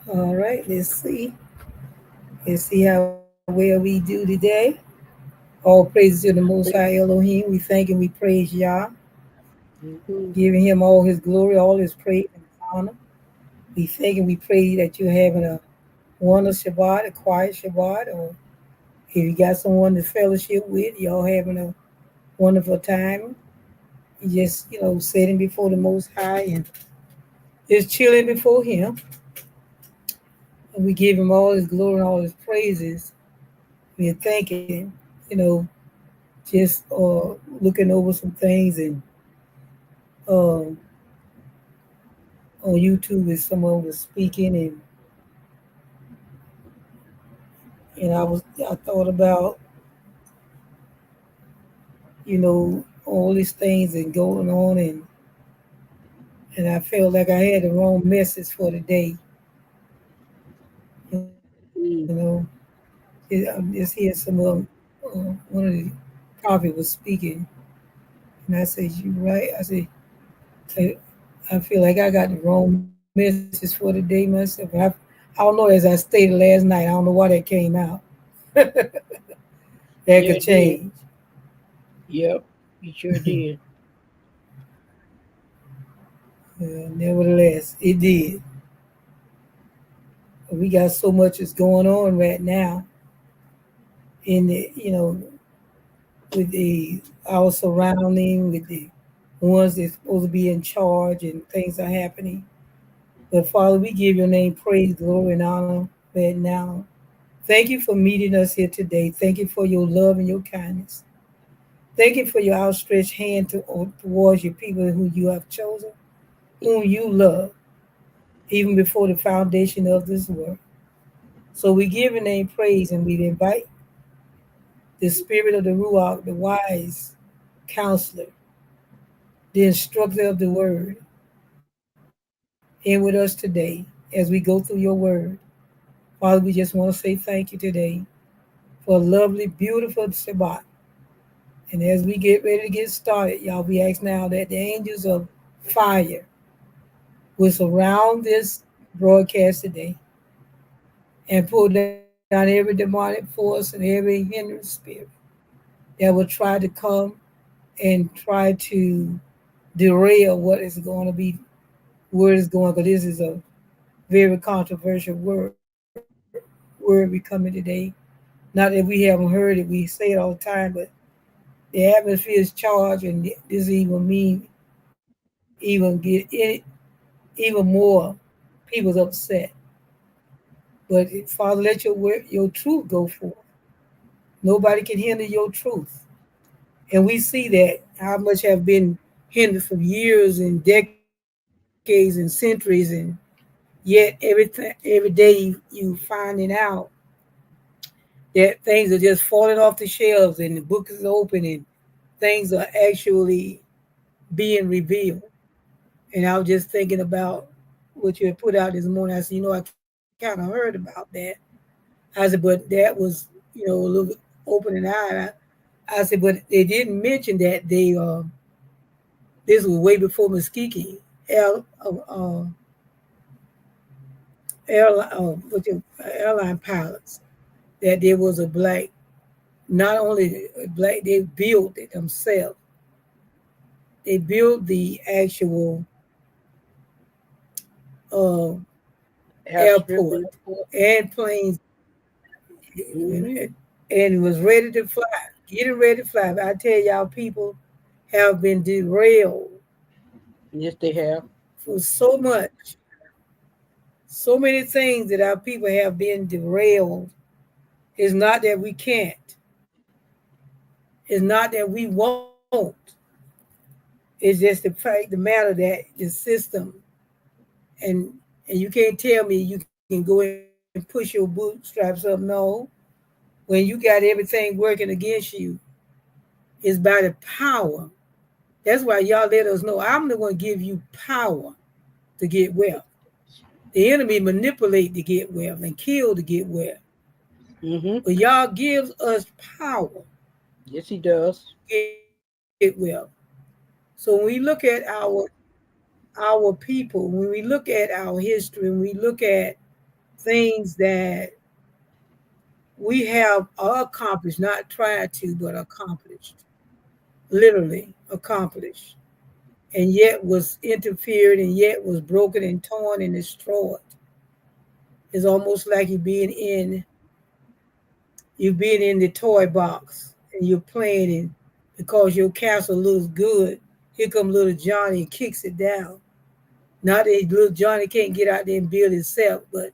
All right, let's see. Let's see how well we do today. All praises to the Most High Elohim. We thank and we praise Yah, Mm-hmm. giving him all his glory, all his praise and his honor. We thank and we pray that you're having a wonderful Shabbat, a quiet Shabbat, or if you got someone to fellowship with, y'all having a wonderful time. You just, sitting before the Most High and just chilling before him. And we give him all his glory and all his praises. We're thanking, you know, just looking over some things and uh, on YouTube with someone was speaking and I thought about all these things and going on and I felt like I had the wrong message for the day. Mm. I'm just hearing some of one of the prophet was speaking and I said, "You right?" I, I feel like I got the wrong message for the day myself. I don't know, as I stated last night, I don't know why that came out. That could Yeah, it did. change. Yep, you sure did. Nevertheless, it did. We got so much is going on right now in the, with the our surrounding, with the ones that's supposed to be in charge, and things are happening. But Father, we give your name praise, glory, and honor right now. Thank you for meeting us here today. Thank you for your love and your kindness. Thank you for your outstretched hand towards your people who you have chosen, whom you love, even before the foundation of this world. So we give your name praise and we invite the spirit of the Ruach, the wise counselor, the instructor of the word, in with us today as we go through your word. Father, we just want to say thank you today for a lovely, beautiful Shabbat. And as we get ready to get started, y'all, we ask now that the angels of fire will surround this broadcast today and pull down every demonic force and every hindrance spirit that will try to come and try to derail what is going to be, where it's going, because this is a very controversial word we coming today. Not that we haven't heard it, we say it all the time, but the atmosphere is charged, and this even mean even get even more people's upset. But Father, let your truth go forth. Nobody can hinder your truth. And we see that how much have been hindered for years and decades and centuries, and yet every day you finding out that things are just falling off the shelves and the book is open and things are actually being revealed. And I was just thinking about what you had put out this morning. I said, I kind of heard about that. I said, but that was, a little bit opening eye. I said, but they didn't mention that this was way before Muskegee. Air, airline pilots, that there was a black, not only a black, they built it themselves. They built the actual uh, Airstrip airport airport. and planes, Mm-hmm. and was ready to fly, getting ready to fly. But I tell y'all, people have been derailed Yes, they have. for so many things that our people have been derailed. It's not that we can't, it's not that we won't. It's just the matter that the system, and and you can't tell me you can go and push your bootstraps up. No, when you got everything working against you, it's by the power. That's why y'all let us know I'm the one give you power to get wealth. The enemy manipulate to get wealth and kill to get wealth. Mm-hmm. But y'all gives us power Yes, he does. to get wealth. So when we look at our people, when we look at our history, when we look at things that we have accomplished, not tried to, but accomplished, literally accomplished, and yet was interfered and yet was broken and torn and destroyed. It's almost like you've been in the toy box and you're playing it because your castle looks good. Here come little Johnny and kicks it down. Not that little Johnny can't get out there and build himself, but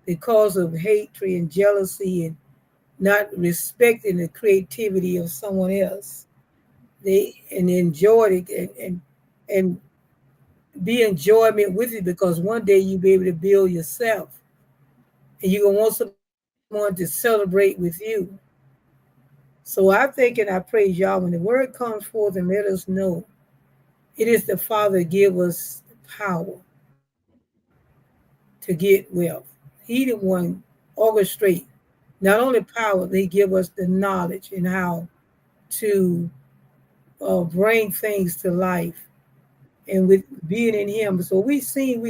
because of hatred and jealousy and not respecting the creativity of someone else, they and enjoyed it and be enjoyment with it because one day you'll be able to build yourself and you're gonna want someone to celebrate with you. So I think and I praise y'all when the word comes forth and let us know it is the Father give us power to get wealth. He the one orchestrate not only power, they give us the knowledge and how to bring things to life and with being in Him. So we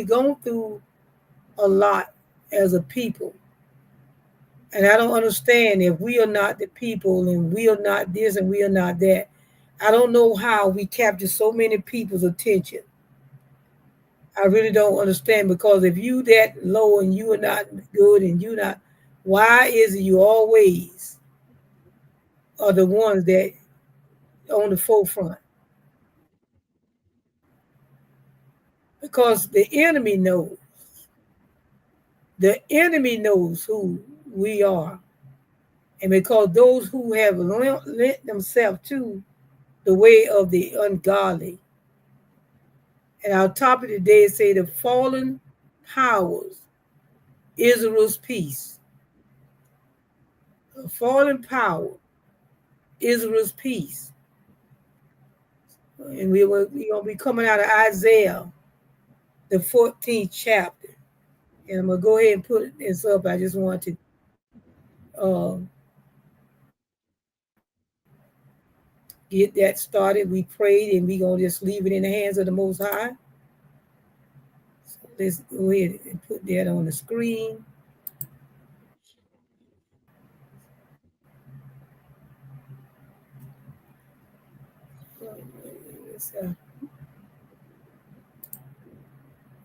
gone through a lot as a people. And I don't understand if we are not the people and we are not this and we are not that. I don't know how we capture so many people's attention. I really don't understand because if you that low and you are not good and you not, why is it you always are the ones that on the forefront? Because the enemy knows who we are, and because those who have lent themselves to the way of the ungodly. And our topic today is say the fallen powers, Israel's peace. The fallen power, Israel's peace. And we're going to be coming out of Isaiah, the 14th chapter. And I'm going to go ahead and put this up. I just want to get that started. We prayed and we're going to just leave it in the hands of the Most High. So let's go ahead and put that on the screen. Let's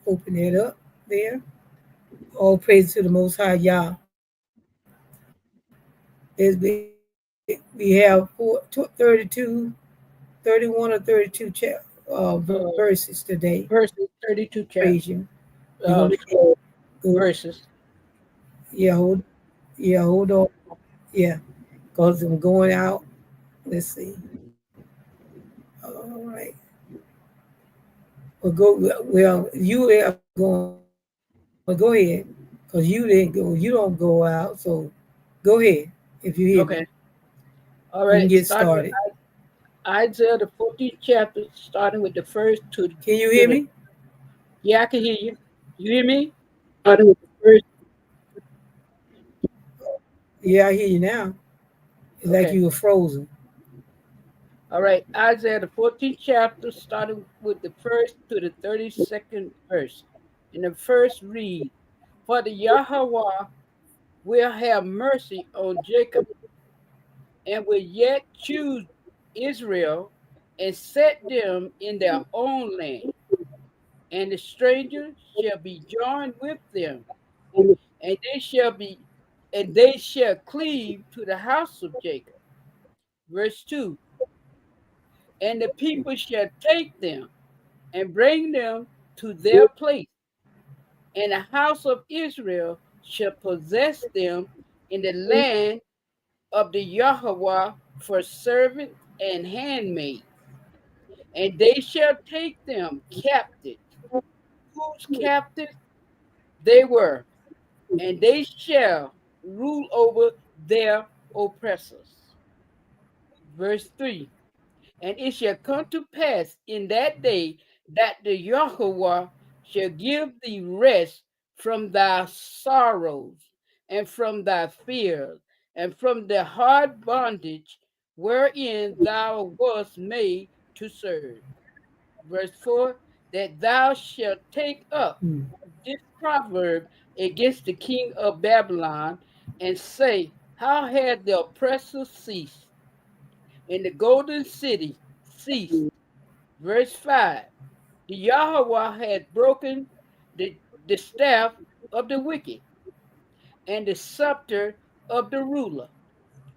open that up there. All praise to the Most High Yah. We have 32, 31 or 32 verses today. Verses 32 chapter. Praise you. We're gonna go, Verses. yeah, hold on. Yeah, because I'm going out. Let's see. All right. You are going. Go ahead, because you didn't go. You don't go out. So go ahead if you hear me. Okay. All You can right. get Starting with started. Isaiah, the 14th chapter, starting with the first to Can you to hear the. me? Yeah, I can hear you. You hear me? Starting with the first. Yeah, I hear you now. It's like Okay. you were frozen. All right. Isaiah, the 14th chapter, starting with the first to the 32nd verse. In the first read, for the Yahweh will have mercy on Jacob and will yet choose Israel and set them in their own land. And the strangers shall be joined with them, and they shall cleave to the house of Jacob. Verse 2. And the people shall take them and bring them to their place, and the house of Israel shall possess them in the land of the Yahweh for servants and handmaids, and they shall take them captive, whose captives they were, and they shall rule over their oppressors. Verse 3. And it shall come to pass in that day that the Yahweh shall give thee rest from thy sorrows and from thy fears and from the hard bondage wherein thou wast made to serve. Verse 4. that thou shalt take up mm, this proverb against the king of Babylon, and say, how had the oppressor ceased, and the golden city ceased? Verse 5. The Yahweh had broken the staff of the wicked and the scepter of the ruler.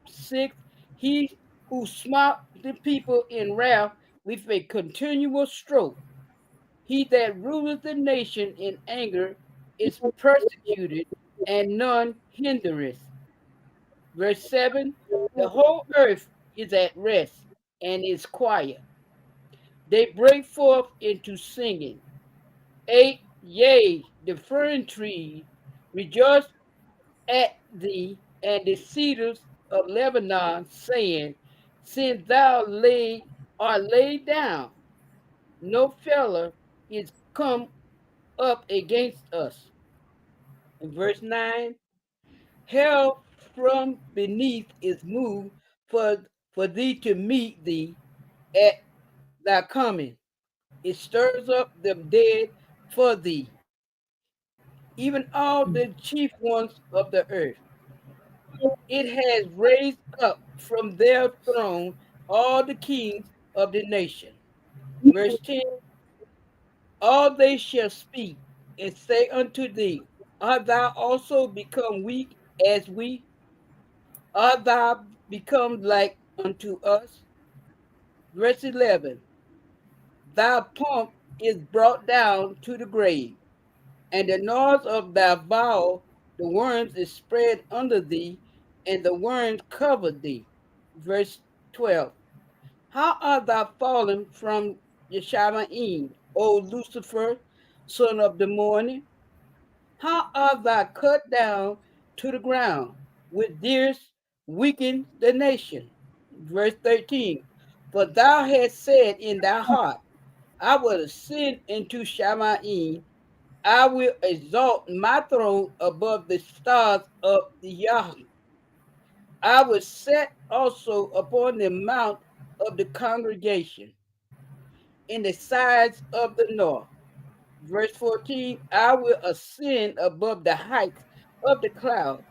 6. He who smote the people in wrath with a continual stroke. He that ruleth the nation in anger is persecuted, and none hindereth. Verse 7. The whole earth is at rest and is quiet. They break forth into singing. 8. Yea, the fern tree rejoice at thee, and the cedars of Lebanon, saying, since thou art laid down, no feller is come up against us. In verse 9, hell from beneath is moved for thee to meet thee at thy coming. It stirs up the dead for thee, even all mm. the chief ones of the earth. It has raised up from their throne all the kings of the nation. Verse 10, all they shall speak and say unto thee, art thou also become weak as we? Art thou become like unto us? Verse 11, thy pomp is brought down to the grave, and the noise of thy vow, the worms is spread under thee, and the worms cover thee. Verse 12, how art thou fallen from Yeshamayim, O Lucifer, son of the morning? How art thou cut down to the ground, with deers weaken the nation? Verse 13, for thou hast said in thy heart, I will ascend into Shamayim, I will exalt my throne above the stars of the Yahweh. I will set also upon the mount of the congregation in the sides of the north. Verse 14, I will ascend above the heights of the cloud.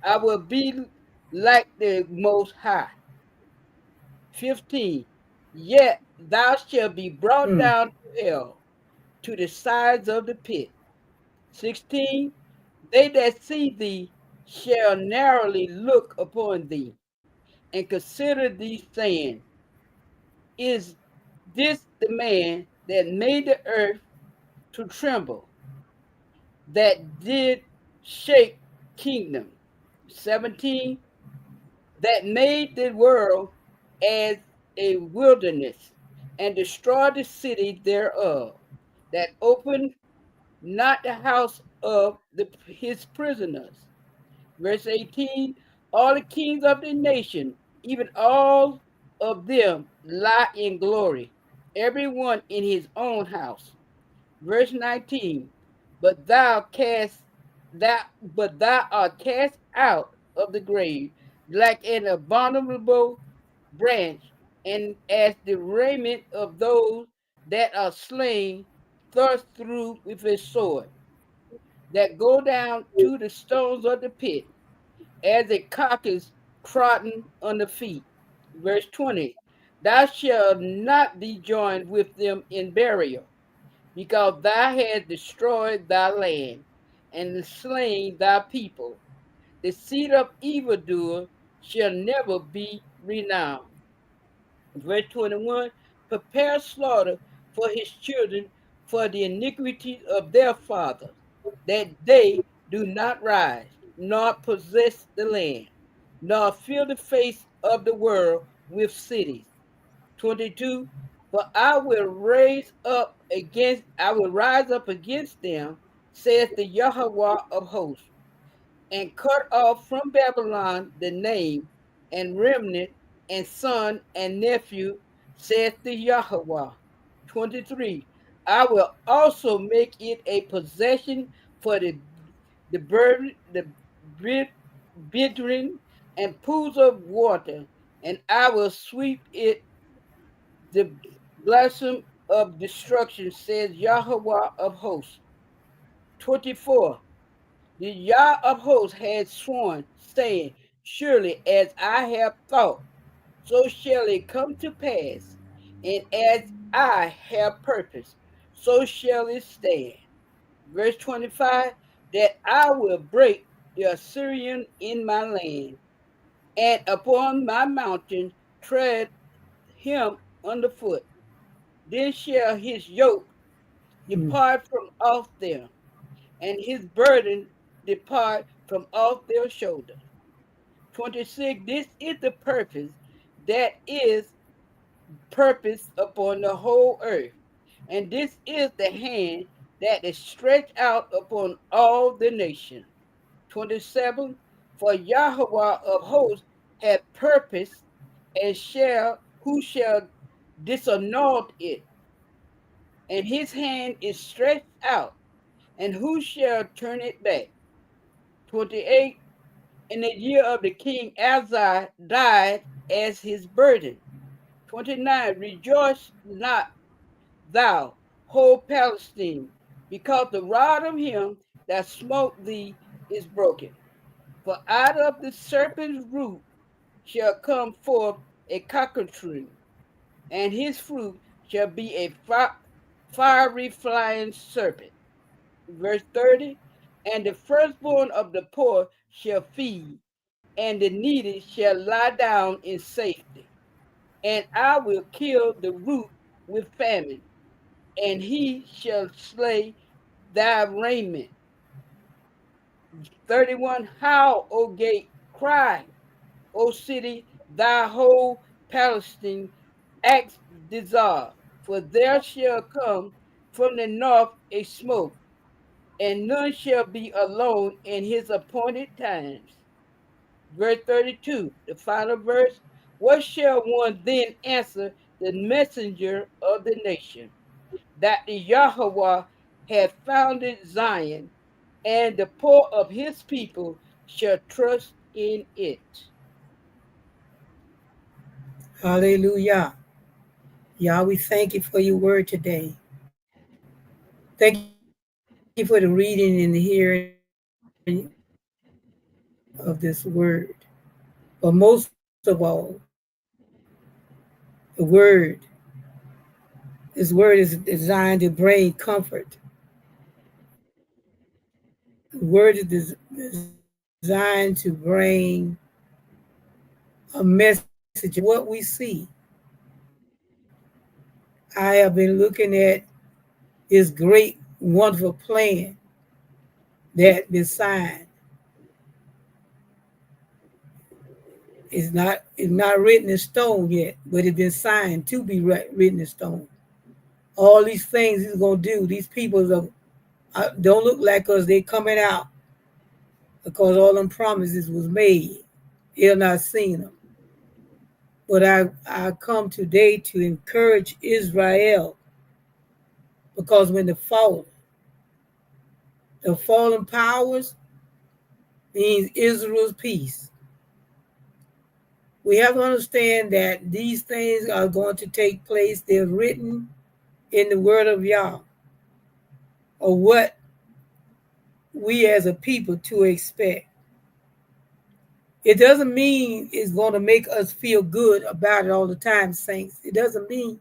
I will be like the Most High. 15, yet thou shalt be brought Mm. down to hell, to the sides of the pit. 16, they that see thee shall narrowly look upon thee and consider thee, saying, is this the man that made the earth to tremble, that did shake kingdom? 17, that made the world as a wilderness and destroyed the city thereof, that opened not the house of his prisoners. Verse 18, all the kings of the nation, even all of them, lie in glory, everyone in his own house. Verse 19, but thou art cast out of the grave like an abominable branch, and as the raiment of those that are slain thrust through with a sword, that go down to the stones of the pit, as a cock is trodden on the feet. Verse 20, thou shalt not be joined with them in burial, because thou hast destroyed thy land and slain thy people. The seed of evildoer shall never be renowned. Verse 21, prepare slaughter for his children for the iniquity of their fathers, that they do not rise, nor possess the land, nor fill the face of the world with cities. 22, for I will rise up against them, saith the Yahweh of hosts, and cut off from Babylon the name and remnant and son and nephew, saith the Yahweh. 23. I will also make it a possession for the bittering and pools of water, and I will sweep it the blossom of destruction, says Yahweh of hosts. 24. The Yah of hosts had sworn, saying, surely as I have thought, so shall it come to pass, and as I have purposed, so shall it stand. Verse 25, that I will break the Assyrian in my land, and upon my mountain tread him underfoot. Then shall his yoke depart from off them, and his burden depart from off their shoulders. 26, this is the purpose that is purpose upon the whole earth. And this is the hand that is stretched out upon all the nations. 27, for Yahweh of hosts hath purpose, and shall who shall disannul it, and his hand is stretched out, and who shall turn it back? 28, in the year of the king Azar died as his burden. 29, rejoice not thou, whole Palestine, because the rod of him that smote thee is broken. For out of the serpent's root shall come forth a cockatrice, and his fruit shall be a fiery flying serpent. Verse 30, and the firstborn of the poor shall feed, and the needy shall lie down in safety. And I will kill the root with famine, and he shall slay thy raiment. 31, howl, O gate, cry, O city, thy whole Palestine, acts dissolve, for there shall come from the north a smoke, and none shall be alone in his appointed times. Verse 32, the final verse. What shall one then answer the messenger of the nation? That the Yahweh hath founded Zion, and the poor of his people shall trust in it. Hallelujah. Yah, we thank you for your word today. Thank you for the reading and the hearing of this word. But most of all, the word, this word is designed to bring comfort. The word is designed to bring a message of what we see. I have been looking at this great, wonderful plan that been signed. It's not written in stone yet, but it's been signed to be written in stone. All these things he's gonna do. These people don't look like us. They coming out because all them promises was made. They're not seeing them. But I come today to encourage Israel because when the fallen powers means Israel's peace. We have to understand that these things are going to take place. They're written in the word of Yah, or what we as a people to expect. It doesn't mean it's going to make us feel good about it all the time, saints. It doesn't mean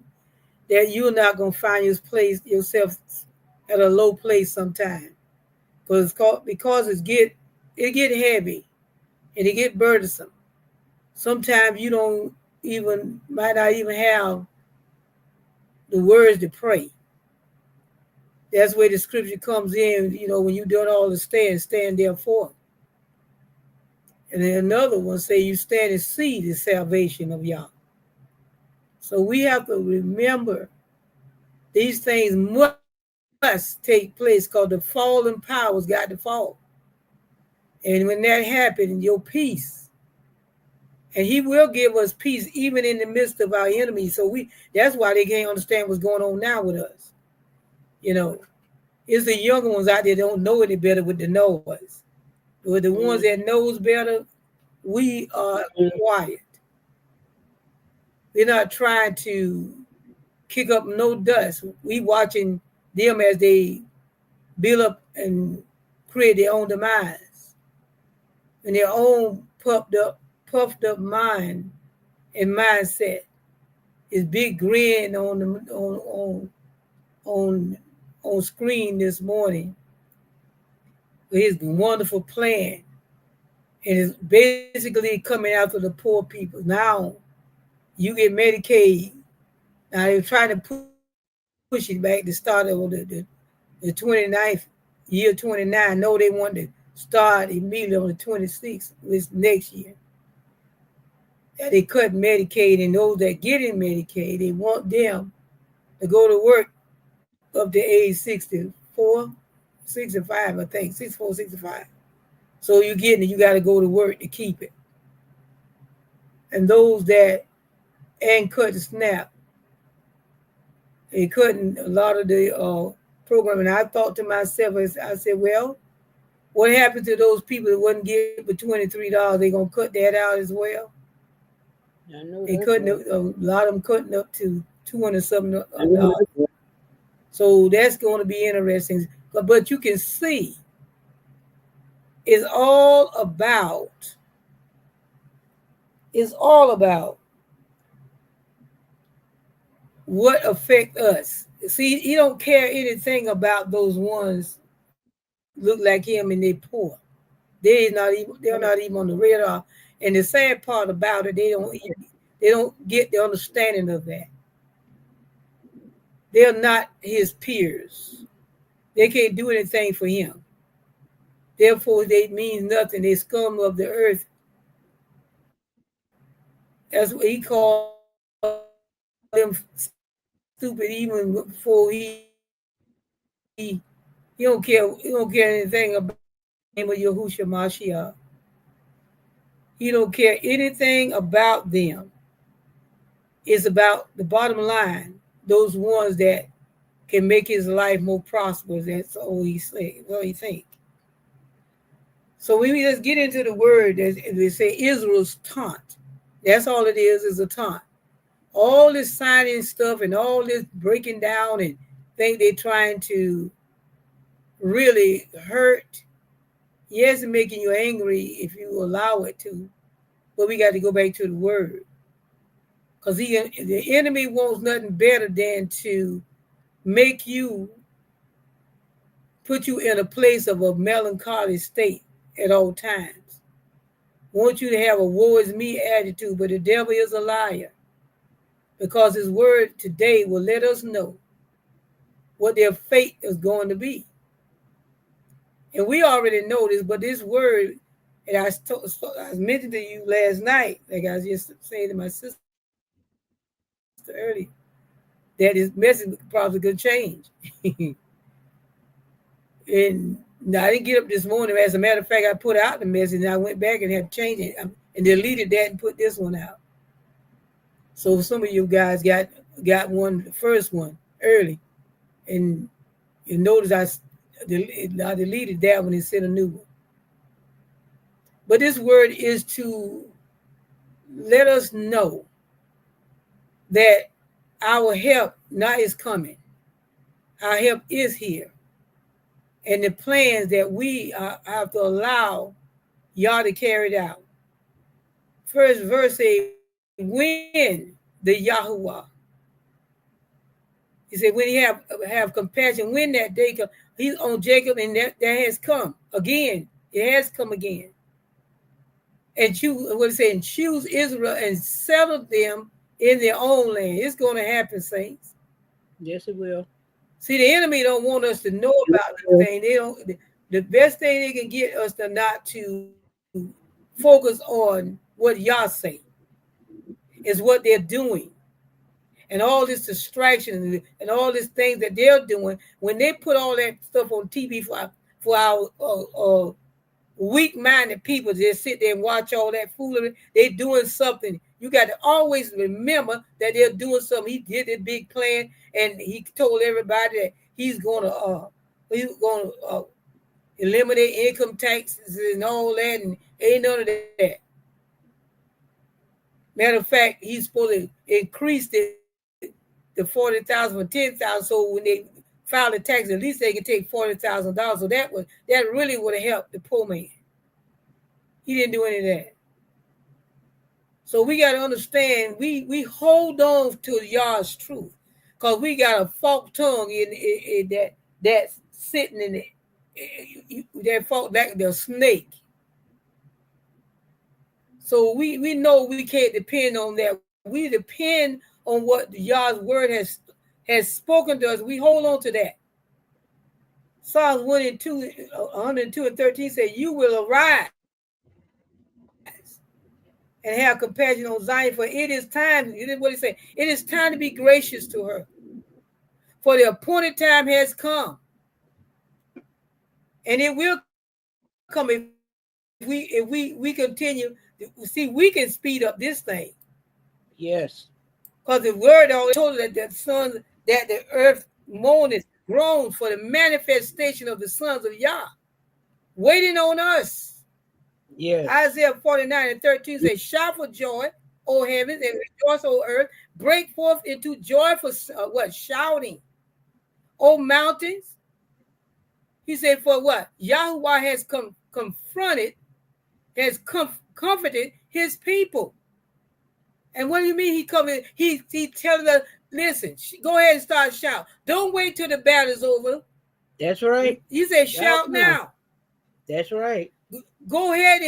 that you're not going to find yourself at a low place sometime, because it get heavy and it get burdensome. Sometimes you don't even might not even have the words to pray. That's where the scripture comes in. When you done all the stand therefore. And then another one say you stand and see the salvation of Yah. So we have to remember these things must take place because the fallen powers got to fall. And when that happens, your peace. And he will give us peace even in the midst of our enemies. So that's why they can't understand what's going on now with us. It's the younger ones out there that don't know any better with the noise. With the ones that knows better, we are quiet. We're not trying to kick up no dust. We watching them as they build up and create their own demise and their own puffed up mind and mindset. His big grin on screen this morning with his wonderful plan, and it's basically coming after the poor people. Now you get Medicaid. Now they're trying to push it back to start of the 29th, year 29. No, they want to start immediately on the 26th, which next year. That they cut Medicaid, and those that get in Medicaid, they want them to go to work up to age 64, 65, I think, 64, 65. So you got to go to work to keep it. And those that ain't cut the SNAP, they cutting a lot of the program. And I thought to myself, I said, well, what happened to those people that wouldn't get for $23? They gonna cut that out as well? I know They that's cutting right. a lot of them cutting up to 200 something dollars. So that's going to be interesting. But you can see it's all about what affect us. See, he don't care anything about those ones look like him and they poor. They're not even on the radar. And the sad part about it, they don't get the understanding of that. They're not his peers. They can't do anything for him. Therefore, they mean nothing. They scum of the earth. That's what he called them stupid even before he don't care anything about the name of Yahushua Mashiach. He don't care anything about them. It's about the bottom line, those ones that can make his life more prosperous. That's all he say. Well, he think. So when we just get into the word, they say Israel's taunt. That's all it is a taunt. All this signing stuff and all this breaking down and think they're trying to really hurt. Yes, it's making you angry if you allow it to, but we got to go back to the word. Because the enemy wants nothing better than to make you, put you in a place of a melancholy state at all times. Want you to have a woe is me attitude, but the devil is a liar. Because his word today will let us know what their fate is going to be. And we already know this, but this word, and I mentioned to you last night, like I was just saying to my sister earlier, that his message probably could change. And I didn't get up this morning. As a matter of fact, I put out the message and I went back and had to change it and deleted that and put this one out. So some of you guys got one, the first one, early. And you notice I deleted that one and sent a new one. But this word is to let us know that our help not is coming. Our help is here. And the plans that we have to allow y'all to carry it out. First verse says, when the Yahuwah. He said, when he have compassion, when that day comes, he's on Jacob, and that has come again. It has come again. And choose Israel and settle them in their own land. It's going to happen, saints. Yes, it will. See, the enemy don't want us to know about this thing. They don't. The best thing they can get us to not to focus on what Yah say is what they're doing, and all this distraction and all these things that they're doing. When they put all that stuff on TV for our weak-minded people, just sit there and watch all that foolery. They're doing something. You got to always remember that they're doing something. He did a big plan, and he told everybody that he's going to eliminate income taxes and all that, and ain't none of that. Matter of fact, he's supposed to increase the the 40,000 for 10,000. So when they file the tax, at least they can take $40,000. So that really would have helped the poor man. He didn't do any of that. So we got to understand, we hold on to Yah's truth, because we got a forked tongue in that's sitting in it. That fork, the snake. So we know we can't depend on that. We depend on what Yah's word has spoken to us. We hold on to that. Psalms 102 and 13 say, "You will arise and have compassion on Zion, for it is time." It is what he said. It is time to be gracious to her, for the appointed time has come, and it will come if we continue. See, we can speed up this thing. Yes. Because the word always told us that the earth moaneth, groans for the manifestation of the sons of Yah, waiting on us. Yes. Isaiah 49 and 13 says, "Shout for joy, O heavens, and rejoice, O earth. Break forth into joyful shouting, O mountains." He said, "For what? Yahuwah has comforted his people." And what do you mean he coming? He telling us, listen, go ahead and start shouting. Don't wait till the battle's over. That's right. He said, shout now. That's right. Go ahead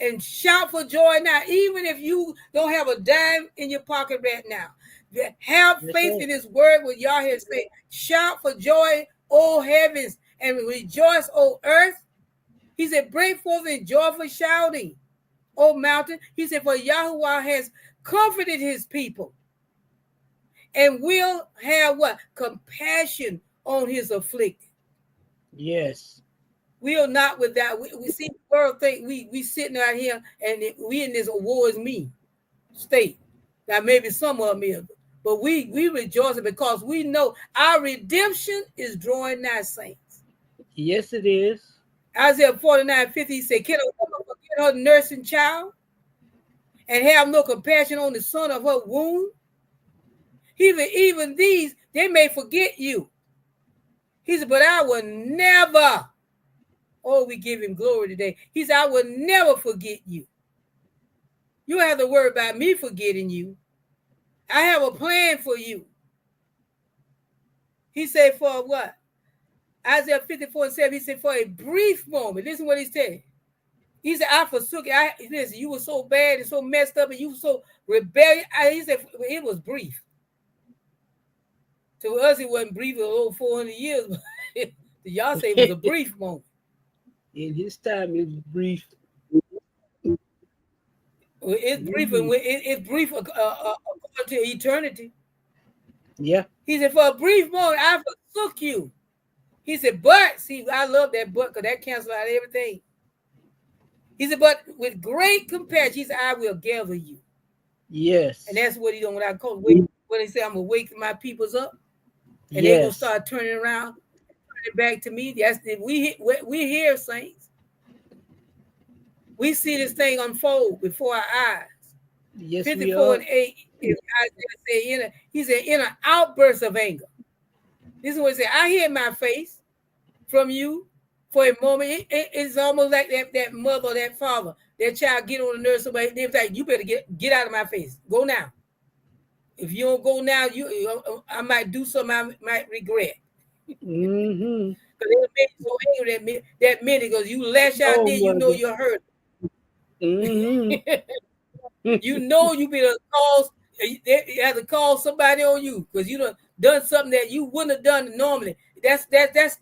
and shout for joy now, even if you don't have a dime in your pocket right now. Have faith in his word, what Yah has said. Shout for joy, O heavens, and rejoice, O earth. He said, break forth in joyful shouting, O mountain. He said, for Yahuwah has comforted his people and will have what? Compassion on his afflicted. Yes. We are not without. We see the world think we sitting out here and we in this woe is me state. Now maybe some of them is, but we rejoice because we know our redemption is drawing nigh, saints. Yes, it is. Isaiah 49:50 said, "Can a woman forget her nursing child and have no compassion on the son of her womb? Even these, they may forget you." He said, "But I will never." Oh, we give him glory today. He said, "I will never forget you. You don't have to worry about me forgetting you. I have a plan for you." He said, for what? Isaiah 54:7, he said, for a brief moment. Listen what he said. He said, "I forsook it." Listen, you were so bad and so messed up and you were so rebellious. He said, it was brief. To us, it wasn't brief. It was over 400 years. Y'all say it was a brief moment. In his time, it was brief. It's brief, and it's brief according to eternity. Yeah. He said, for a brief moment, I forsook you. He said, but, see, I love that but, because that cancels out everything. He said, but with great compassion, he said, I will gather you. Yes. And that's what he done when I call when he said, I'm going to wake my peoples up. And they're going to start turning around, turning back to me. That's we hear, saints. We see this thing unfold before our eyes. Yes, 54 and 8, he said, in an outburst of anger. This is what he said, I hid my face from you for a moment. It's almost like that mother or that father, that child get on the nerve, somebody, they're like, you better get out of my face. Go now. If you don't go now, I might do something I might regret. Mm-hmm. Because it made me so angry that minute, because you lash out there, you know you're hurt. Mm-hmm. You know you better you have to call somebody on you because you done something that you wouldn't have done normally. That's this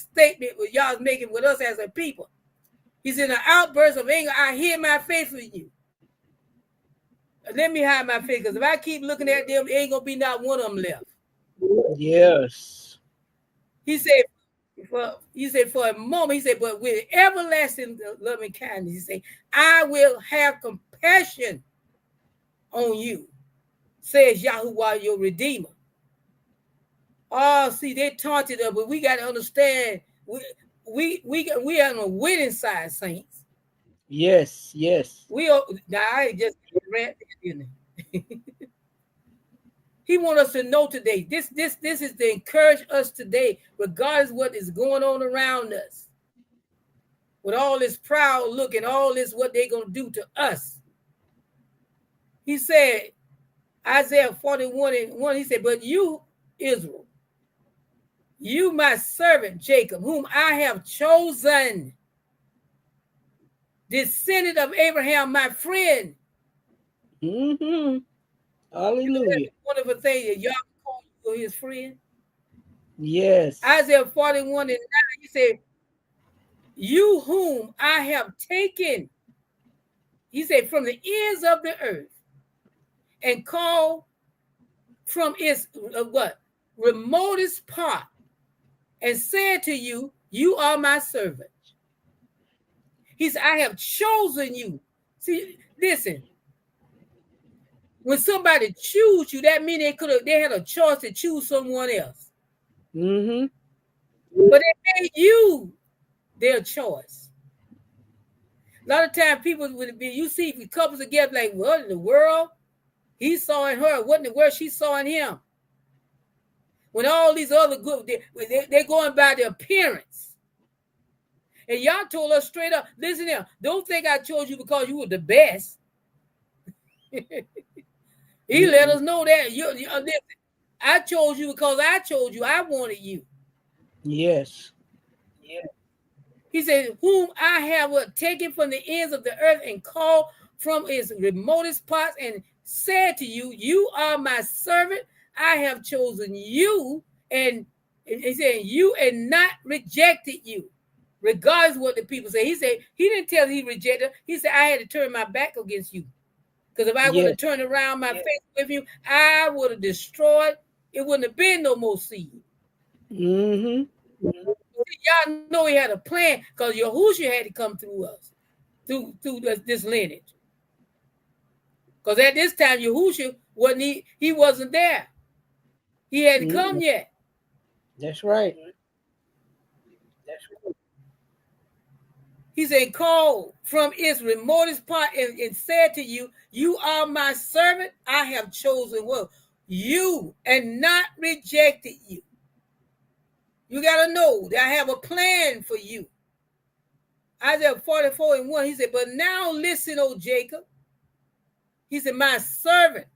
statement what y'all's making with us as a people. He's in an outburst of anger. I hid my face with you. Let me hide my face, because if I keep looking at them, ain't gonna be not one of them left. Yes. He said, for a moment, he said, but with everlasting loving kindness, he said, I will have compassion on you, says Yahuwah, your Redeemer. Oh, see, they taunted us, but we got to understand, we are on the winning side, saints. Yes. We are now. I just read, He wants us to know today. This is to encourage us today, regardless of what is going on around us. With all this proud look and all this, what they're going to do to us. He said, Isaiah 41:1, he said, but you, Israel, you, my servant Jacob, whom I have chosen, descendant of Abraham, my friend. Mm-hmm. Hallelujah. Wonderful thing that y'all call you his friend. Yes. Isaiah 41:9, he said, you whom I have taken, he said, from the ends of the earth, and called from its remotest part, and said to you, you are my servant. He said, I have chosen you. See, listen. When somebody choose you, that means they had a choice to choose someone else. Mm-hmm. But they made you their choice. A lot of times people would be, you see couples together like, what in the world? He saw in her, what in the world she saw in him? When all these other good, they're going by the appearance. And y'all told us straight up, listen here, don't think I chose you because you were the best. He let us know that. Listen, I chose you because I chose you. I wanted you. Yes. Yeah. He said, whom I have taken from the ends of the earth and called from its remotest parts and said to you, you are my servant. I have chosen you. And he said, you and not rejected you. Regardless of what the people say. He said, he didn't tell he rejected. He said, I had to turn my back against you. Because if I would have turned around my face with you, I would have destroyed. It wouldn't have been no more seed. Mm-hmm. Y'all know he had a plan because Yahushua had to come through us, through this lineage. Because at this time, Yahushua he wasn't there. He hadn't come yet. That's right. He said, call from its remotest part and said to you, you are my servant. I have chosen you and not rejected you. You got to know that I have a plan for you. Isaiah 44:1, he said, but now listen, O Jacob. He said, my servant.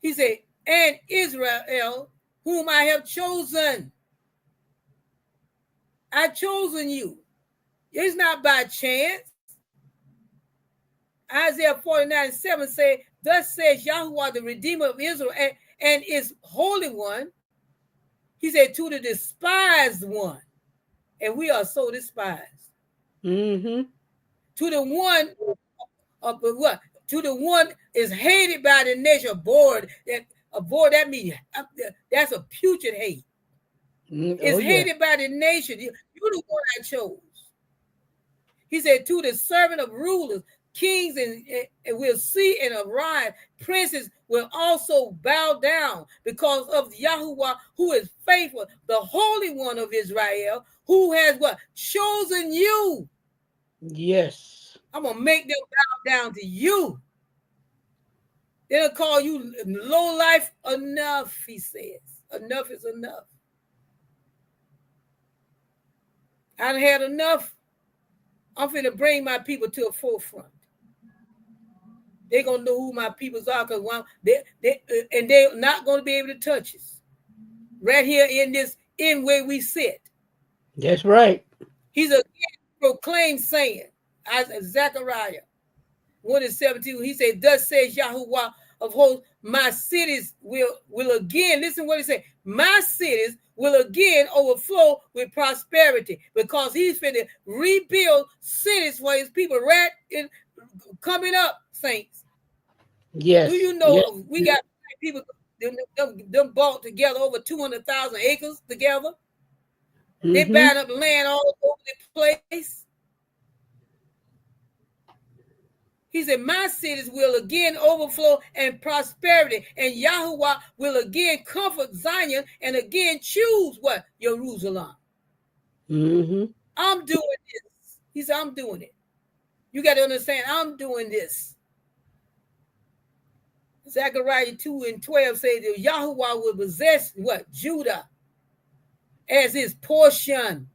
He said, and Israel, whom I have chosen. I've chosen you. It's not by chance. Isaiah 49:7 says, thus says Yahuwah, the Redeemer of Israel, and its Holy One. He said, to the despised one. And we are so despised. Mm-hmm. To the one of what? To the one is hated by the nation, abhorred. That means that's a putrid hate. It's hated by the nation. You're the one I chose. He said, to the servant of rulers, kings and will see and arise. Princes will also bow down because of Yahuwah, who is faithful, the Holy One of Israel, who has what? Chosen you. Yes. I'm going to make them bow down to you. They'll call you low life enough, he says. Enough is enough. I done had enough. I'm finna bring my people to a forefront. They're going to know who my peoples are because they're not going to be able to touch us. Right here in where we sit. That's right. He's again proclaimed saying, Zechariah 1:17, he said, thus says Yahuwah of hosts, my cities will again, listen what he said, my cities will again overflow with prosperity because he's finna rebuild cities for his people right coming up, saints. Yes. Do you know we got people them bought together over 200,000 acres together? They buying up land all over the place. He said, my cities will again overflow and prosperity, and Yahuwah will again comfort Zion and again choose what? Jerusalem. I'm doing this. He said, I'm doing it. You got to understand, I'm doing this. Zechariah 2:12 says that Yahuwah will possess what? Judah as his portion.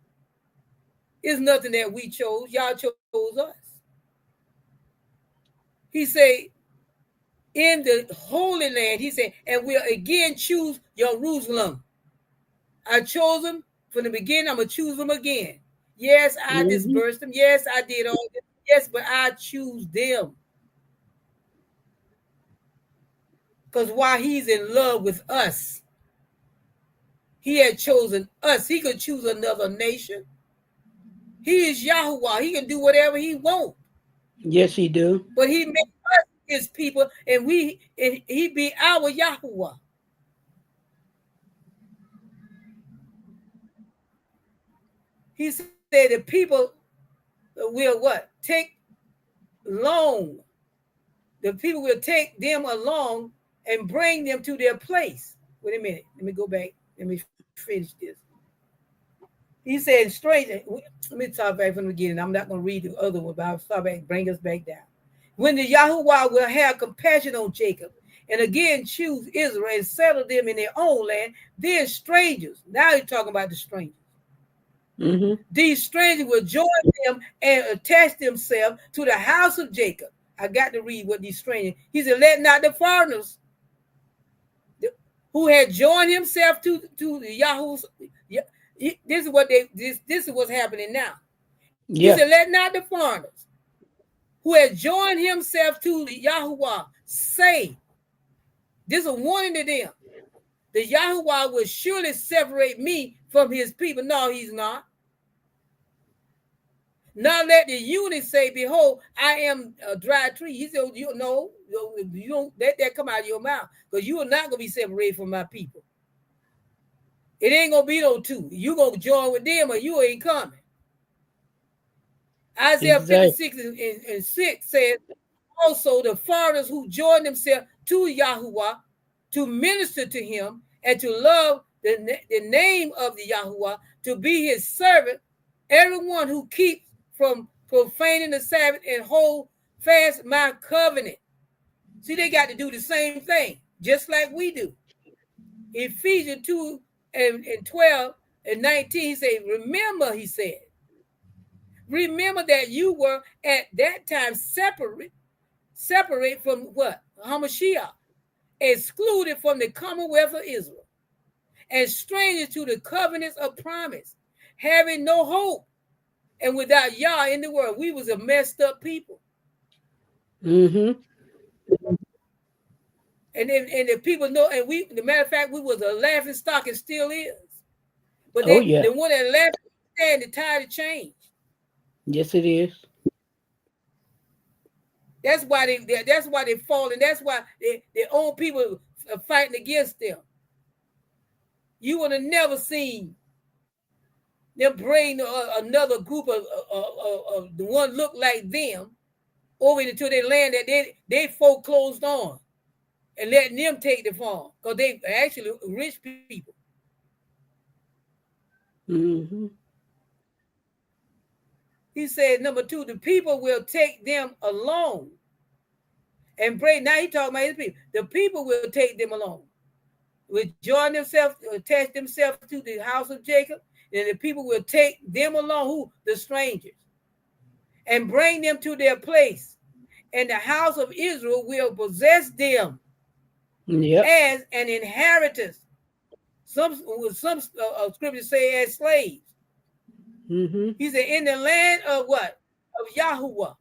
It's nothing that we chose. Y'all chose us. He said, in the Holy Land, he said, and we'll again choose Jerusalem. I chose them from the beginning. I'm going to choose them again. Yes, I dispersed them. Yes, I did all this. Yes, but I choose them. Because while he's in love with us, he had chosen us. He could choose another nation. He is Yahuwah. He can do whatever he wants. Yes, he do. But he made us his people, and he be our Yahuwah. He said the people will what? Take long. The people will take them along and bring them to their place. Wait a minute. Let me go back. Let me finish this. He said, straight. Let me start back from the beginning. I'm not going to read the other one, but I'll start back, bring us back down. When the Yahuwah will have compassion on Jacob and again choose Israel and settle them in their own land, then strangers. Now he's talking about the strangers. These strangers will join them and attach themselves to the house of Jacob. I got to read what these strangers. He said, let not the foreigners who had joined himself to the Yahuwah's. This is what this is what's happening now. Yeah. He said, let not the foreigners who had joined himself to the Yahuwah say, this is a warning to them. The Yahuwah will surely separate me from his people. No, he's not. Now let the eunuch say, behold, I am a dry tree. He said, you know, you don't let that come out of your mouth, because you are not going to be separated from my people. It ain't going to be no two. You're going to join with them or you ain't coming. Isaiah 56 and 6 says, also the foreigners who join themselves to Yahuwah to minister to him and to love the name of the Yahuwah, to be his servant, everyone who keeps from profaning the Sabbath and hold fast my covenant. See, they got to do the same thing, just like we do. Ephesians 2 and 12 and 19, he said, remember, he said, remember that you were at that time separate from what? Hamashiach, excluded from the commonwealth of Israel, and strangers to the covenants of promise, having no hope, and without Yah in the world. We was a messed up people. And the people know, and we, the matter of fact, we was a laughing stock and still is. But the one that laughed and the tide of change. Yes, it is. That's why they fall, and that's why their own people are fighting against them. You would have never seen them bring another group of the one look like them over into their land that they foreclosed on, and letting them take the farm, because they actually rich people. He said, number 2, the people will take them along and bring. Now he talking about his people. The people will take them along, will join themselves, attach themselves to the house of Jacob, and the people will take them along, who? The strangers, and bring them to their place, and the house of Israel will possess them as an inheritance. Some scriptures say as slaves. He said, in the land of what? Of Yahuwah.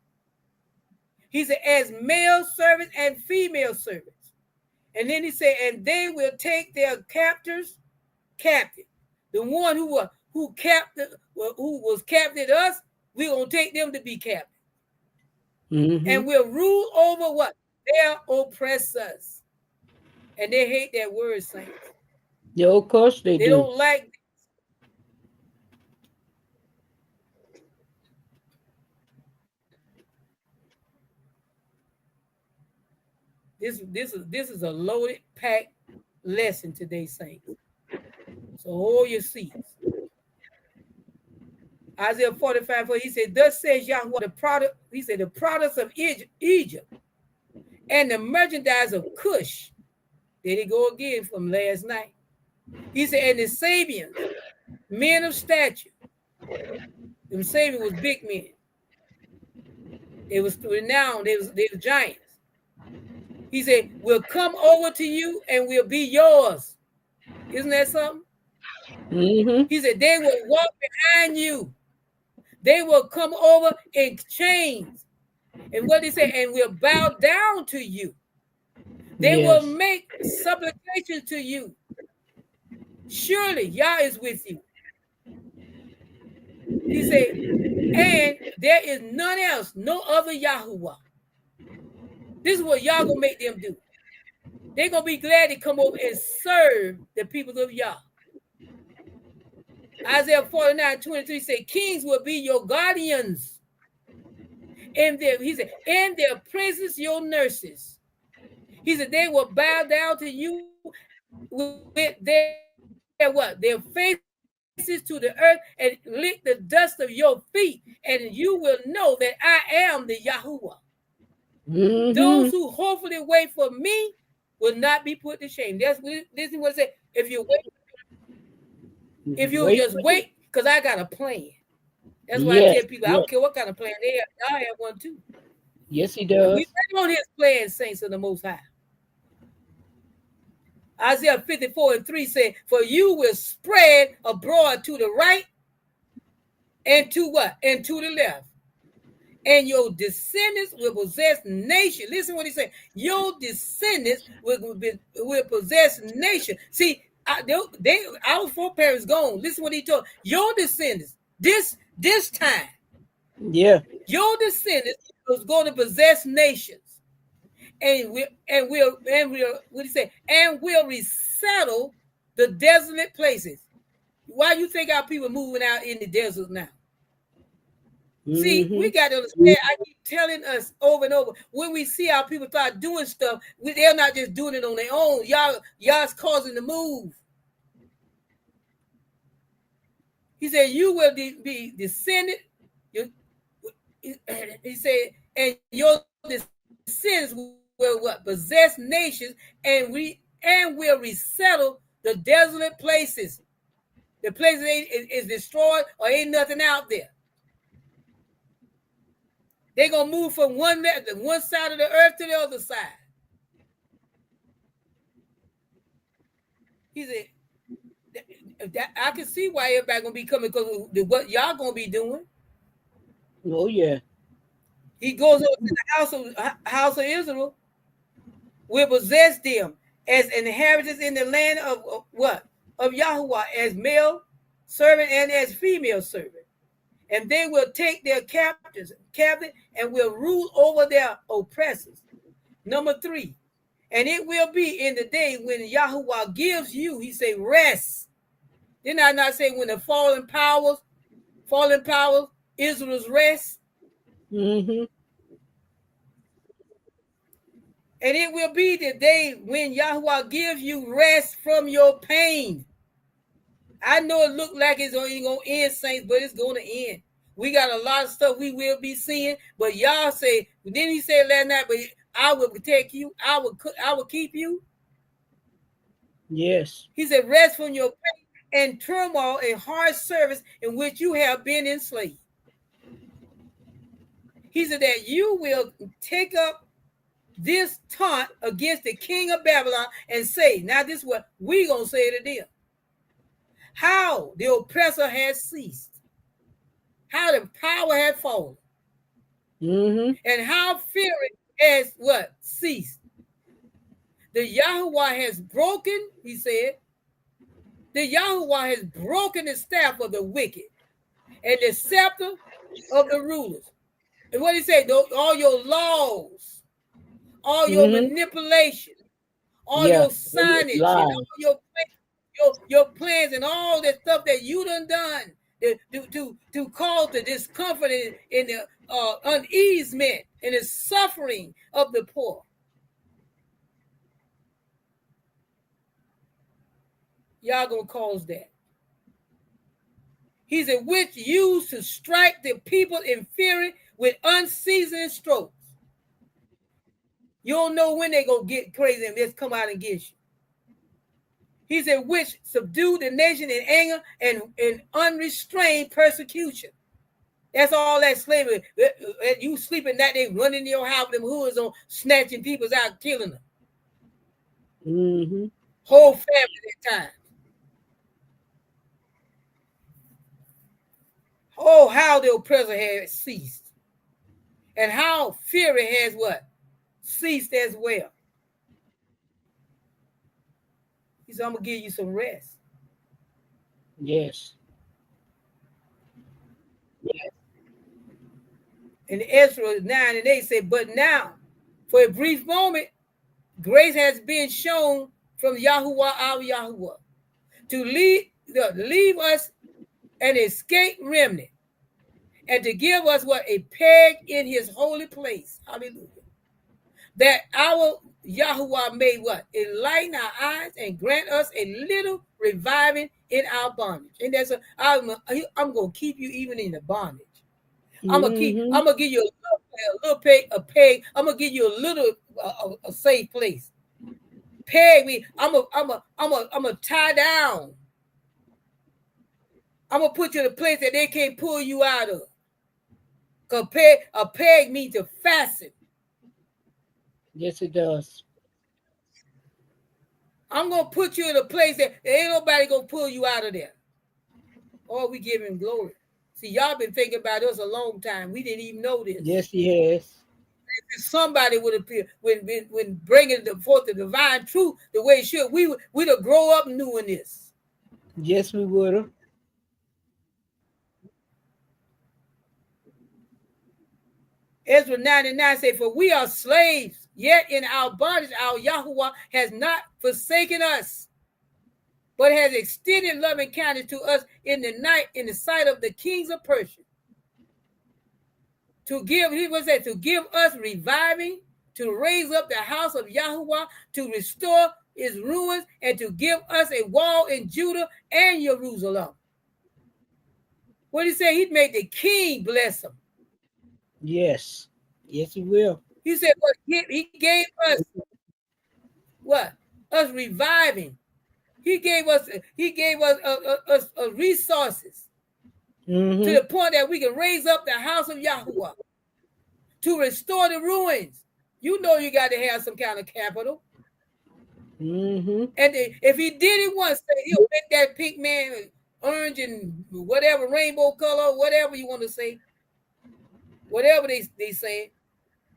He said, as male servants and female servants. And then he said, and they will take their captors captive. The one who was captive us, we're going to take them to be captive. And we'll rule over what? Their oppressors. And they hate that word, saints. Yeah, of course they do. They don't like this is a loaded, packed lesson today, saints. So hold your seats. Isaiah 45, he said, thus says Yahweh, the products of Egypt, and the merchandise of Cush. There he go again from last night. He said, and the Sabians, men of stature. Them Sabians was big men. They was renowned. They were giants. He said, we'll come over to you and we'll be yours. Isn't that something? Mm-hmm. He said, they will walk behind you. They will come over in chains. And what he said, and we'll bow down to you. They will make supplications to you. Surely Yah is with you. He said, and there is none else, no other Yahuwah. This is what Yah gonna make them do. They're gonna be glad to come over and serve the people of Yah. Isaiah 49:23 said, kings will be your guardians. He said, in their presence, your nurses. He said, they will bow down to you with their what? Their faces to the earth and lick the dust of your feet, and you will know that I am the Yahuwah. Mm-hmm. Those who hopefully wait for me will not be put to shame. This is what it said. If you just wait, because I got a plan. That's why I tell people, I don't care what kind of plan they have. I have one too. Yes, he does. We on his plan, saints of the Most High. Isaiah 54:3 said, for you will spread abroad to the right and to what? And to the left. And your descendants will possess nation. Listen what he said. Your descendants will possess nation. See, our foreparents gone. Listen what he told. Your descendants, this time. Yeah. Your descendants was going to possess nations. And we'll what do you say? And we'll resettle the desolate places. Why you think our people moving out in the desert now? Mm-hmm. See, we got to understand. I keep telling us over and over, when we see our people start doing stuff, they're not just doing it on their own. Y'all's causing the move. He said, you will be descended. He said, and your descendants will what? Possess nations, and will resettle the desolate places. The places is destroyed or ain't nothing out there. They're going to move from one side of the earth to the other side. He said, I can see why everybody going to be coming, because of what y'all going to be doing. Oh, yeah. He goes over to the house of Israel, will possess them as inheritors in the land of what? Of Yahuwah, as male servant and as female servant. And they will take their captive, and will rule over their oppressors. Number 3, and it will be in the day when Yahuwah gives you, he say, rest. Didn't I not say when the fallen powers, Israel's rest? Mm-hmm. And it will be the day when Yahuwah gives you rest from your pain. I know it looked like it's only going to end, saints, but it's going to end. We got a lot of stuff we will be seeing, but y'all say, didn't he say last night, but I will protect you, I will keep you? Yes. He said, rest from your pain and turmoil and hard service in which you have been enslaved. He said that you will take up this taunt against the king of Babylon and say, now this is what we going to say to them. How the oppressor has ceased. How the power had fallen. Mm-hmm. And how fear has what? Ceased. The Yahuwah has broken, he said. The Yahuwah has broken the staff of the wicked and the scepter of the rulers. And what he said, all your laws, all your manipulation, all your signage, and all your plans and all that stuff that you done to cause the discomfort and the uneasement and the suffering of the poor. Y'all gonna cause that. He said, which used to strike the people in fury with unseasoned strokes. You don't know when they're going to get crazy and just come out and get you. He said, which subdued the nation in anger and in unrestrained persecution. That's all that slavery. You sleeping that day, running in your house, them hoods on, snatching people out, killing them. Mm-hmm. Whole family at times. Oh, how the oppressor has ceased. And how fury has what? Ceased as well. He said, I'm going to give you some rest. Yes. Yes. And Ezra 9 and 8 said, but now, for a brief moment, grace has been shown from Yahuwah, our Yahuwah, to leave us an escape remnant, and to give us what? A peg in his holy place. Hallelujah. That our Yahuwah may what? Enlighten our eyes and grant us a little reviving in our bondage. And that's I'm going to keep you even in the bondage. I'm gonna give you a little peg. I'm gonna give you a little a safe place. Peg me. I'm a tie down. I'm gonna put you in a place that they can't pull you out of. Cause a peg means to fasten. Yes, it does. I'm gonna put you in a place that ain't nobody gonna pull you out of there. Oh, we give him glory. See, y'all been thinking about us a long time. We didn't even know this. Yes, he has. If somebody would appear when bringing forth the divine truth the way it should, we'd have grown up knowing this. Yes, we would have. Ezra 99 says, for we are slaves, yet in our bondage our Yahuwah has not forsaken us, but has extended loving kindness to us in the night in the sight of the kings of Persia. To give us reviving, to raise up the house of Yahuwah, to restore its ruins, and to give us a wall in Judah and Jerusalem. What did he say? He'd made the king bless him. Yes. Yes, he will. He said, well, he gave us what? Us reviving. He gave us resources to the point that we can raise up the house of Yahuwah, to restore the ruins. You know you got to have some kind of capital. And if he did it once, he'll make that pink man orange and whatever, rainbow color, whatever you want to say. Whatever they say.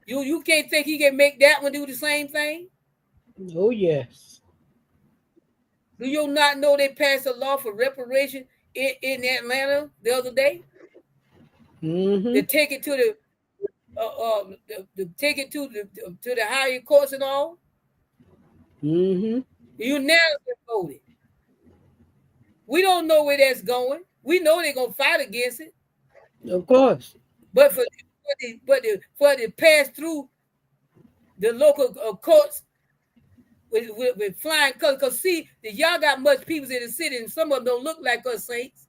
You can't think he can make that one do the same thing? Oh, yes. Do you not know they passed a law for reparation in Atlanta the other day? To take it to the higher courts and all. You now voted. We don't know where that's going. We know they're gonna fight against it. Of course. But for to pass through the local courts with flying colors, because see, y'all got much people in the city, and some of them don't look like us saints.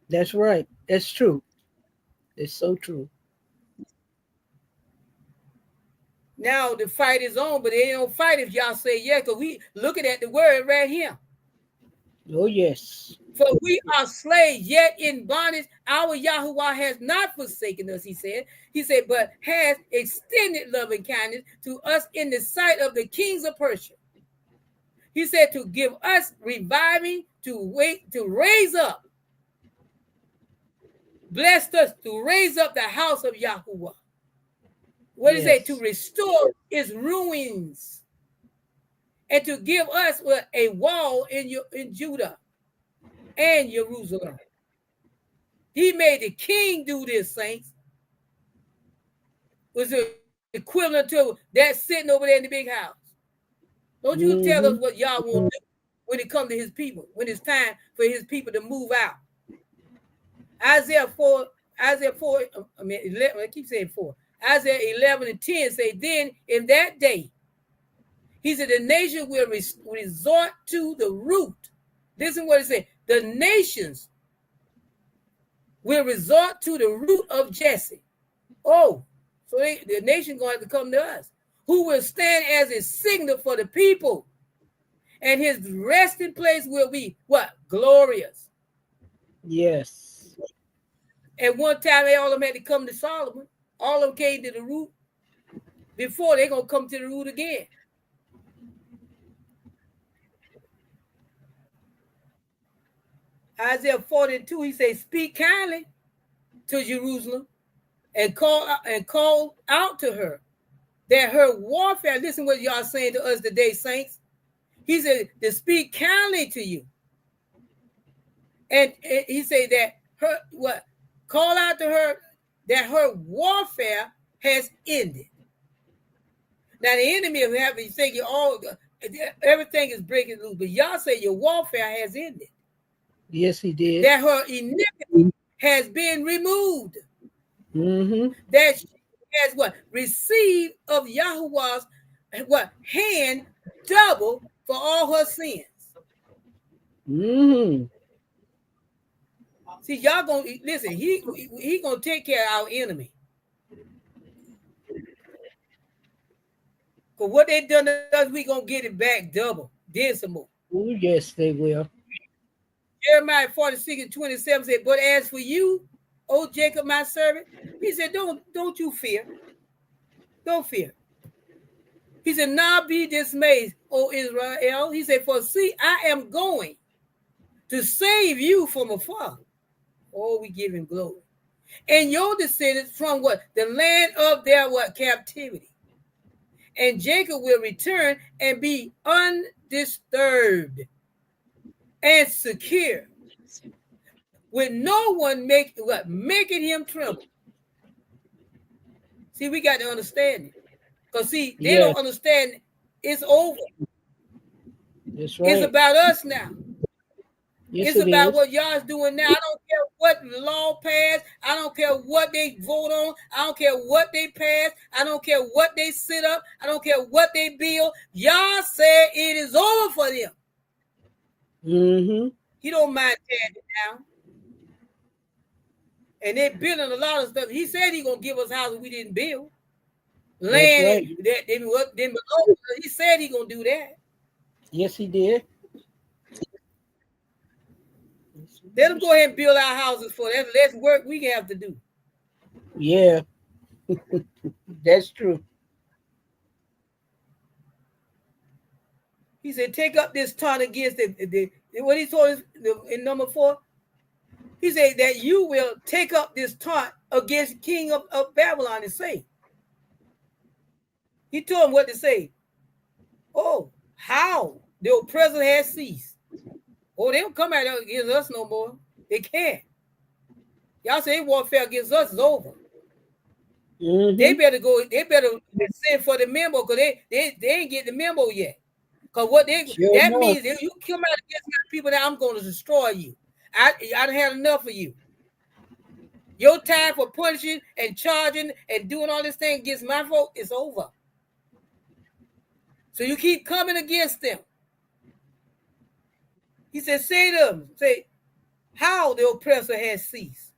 That's right. That's true. It's so true. Now the fight is on, but they don't fight if y'all say yeah, because we looking at the word right here. Oh, yes. For we are slaves, yet in bondage. Our Yahuwah has not forsaken us, he said. He said, but has extended loving kindness to us in the sight of the kings of Persia. He said to give us reviving, to raise up. Blessed us to raise up the house of Yahuwah. What is it? To restore its ruins. And to give us a wall in Judah and Jerusalem. He made the king do this, saints. Was it equivalent to that sitting over there in the big house? Don't you tell us what y'all want to do when it comes to his people, when it's time for his people to move out. Isaiah 4, I mean 11, I keep saying 4. Isaiah 11 and 10 say, then in that day, he said, the nation will resort to the root. Listen what it said. The nations will resort to the root of Jesse. Oh, so the nation going to have to come to us. who will stand as a signal for the people. And his resting place will be what? Glorious. Yes. At one time, all of them had to come to Solomon. All of them came to the root. Before they're going to come to the root again. Isaiah 42, he says, speak kindly to Jerusalem and call out to her that her warfare, listen what y'all saying to us today, saints. He said to speak kindly to you. And he said that her, what? Call out to her that her warfare has ended. Now the enemy will have you say everything is breaking loose, but y'all say your warfare has ended. Yes, he did. That her iniquity has been removed. Mm-hmm. That she has what? Received of Yahuwah's what? Hand double for all her sins. Mm-hmm. See, y'all gonna listen, he gonna take care of our enemy. Because what they done to us, we gonna get it back double. Then some more. Oh, yes, they will. Jeremiah 46:27 said, but as for you, O Jacob, my servant, he said, don't you fear. Don't fear. He said, now be dismayed, O Israel. He said, for see, I am going to save you from afar. Oh, we give him glory. And your descendants from what? The land of their what? Captivity. And Jacob will return and be undisturbed and secure, with no one making him tremble. See, we got to understand it. Because see, they don't understand it's over. That's right. It's about us now. Yes, it's about what y'all's doing now. I don't care what law passed. I don't care what they vote on. I don't care what they pass. I don't care what they sit up. I don't care what they build. Y'all said it is over for them. Mm-hmm. He don't mind tearing it down. And they're building a lot of stuff. He said he's gonna give us houses we didn't build. Land that didn't belong. He said he's gonna do that. Yes, he did. Let them go ahead and build our houses for that. Less work we have to do. Yeah. That's true. He said, take up this taunt against what he told us in number 4. He said that you will take up this taunt against King of Babylon and say. He told him what to say. Oh, how the oppressor has ceased. Oh, they don't come out against us no more. They can't. Y'all say warfare against us is over. Mm-hmm. They better send for the memo because they ain't get the memo yet. Because what that means if you come out against my people, now I'm going to destroy you. I done had enough of you. Your time for punishing and charging and doing all this thing against my folk is over. So you keep coming against them. He said, say to them, say, how the oppressor has ceased.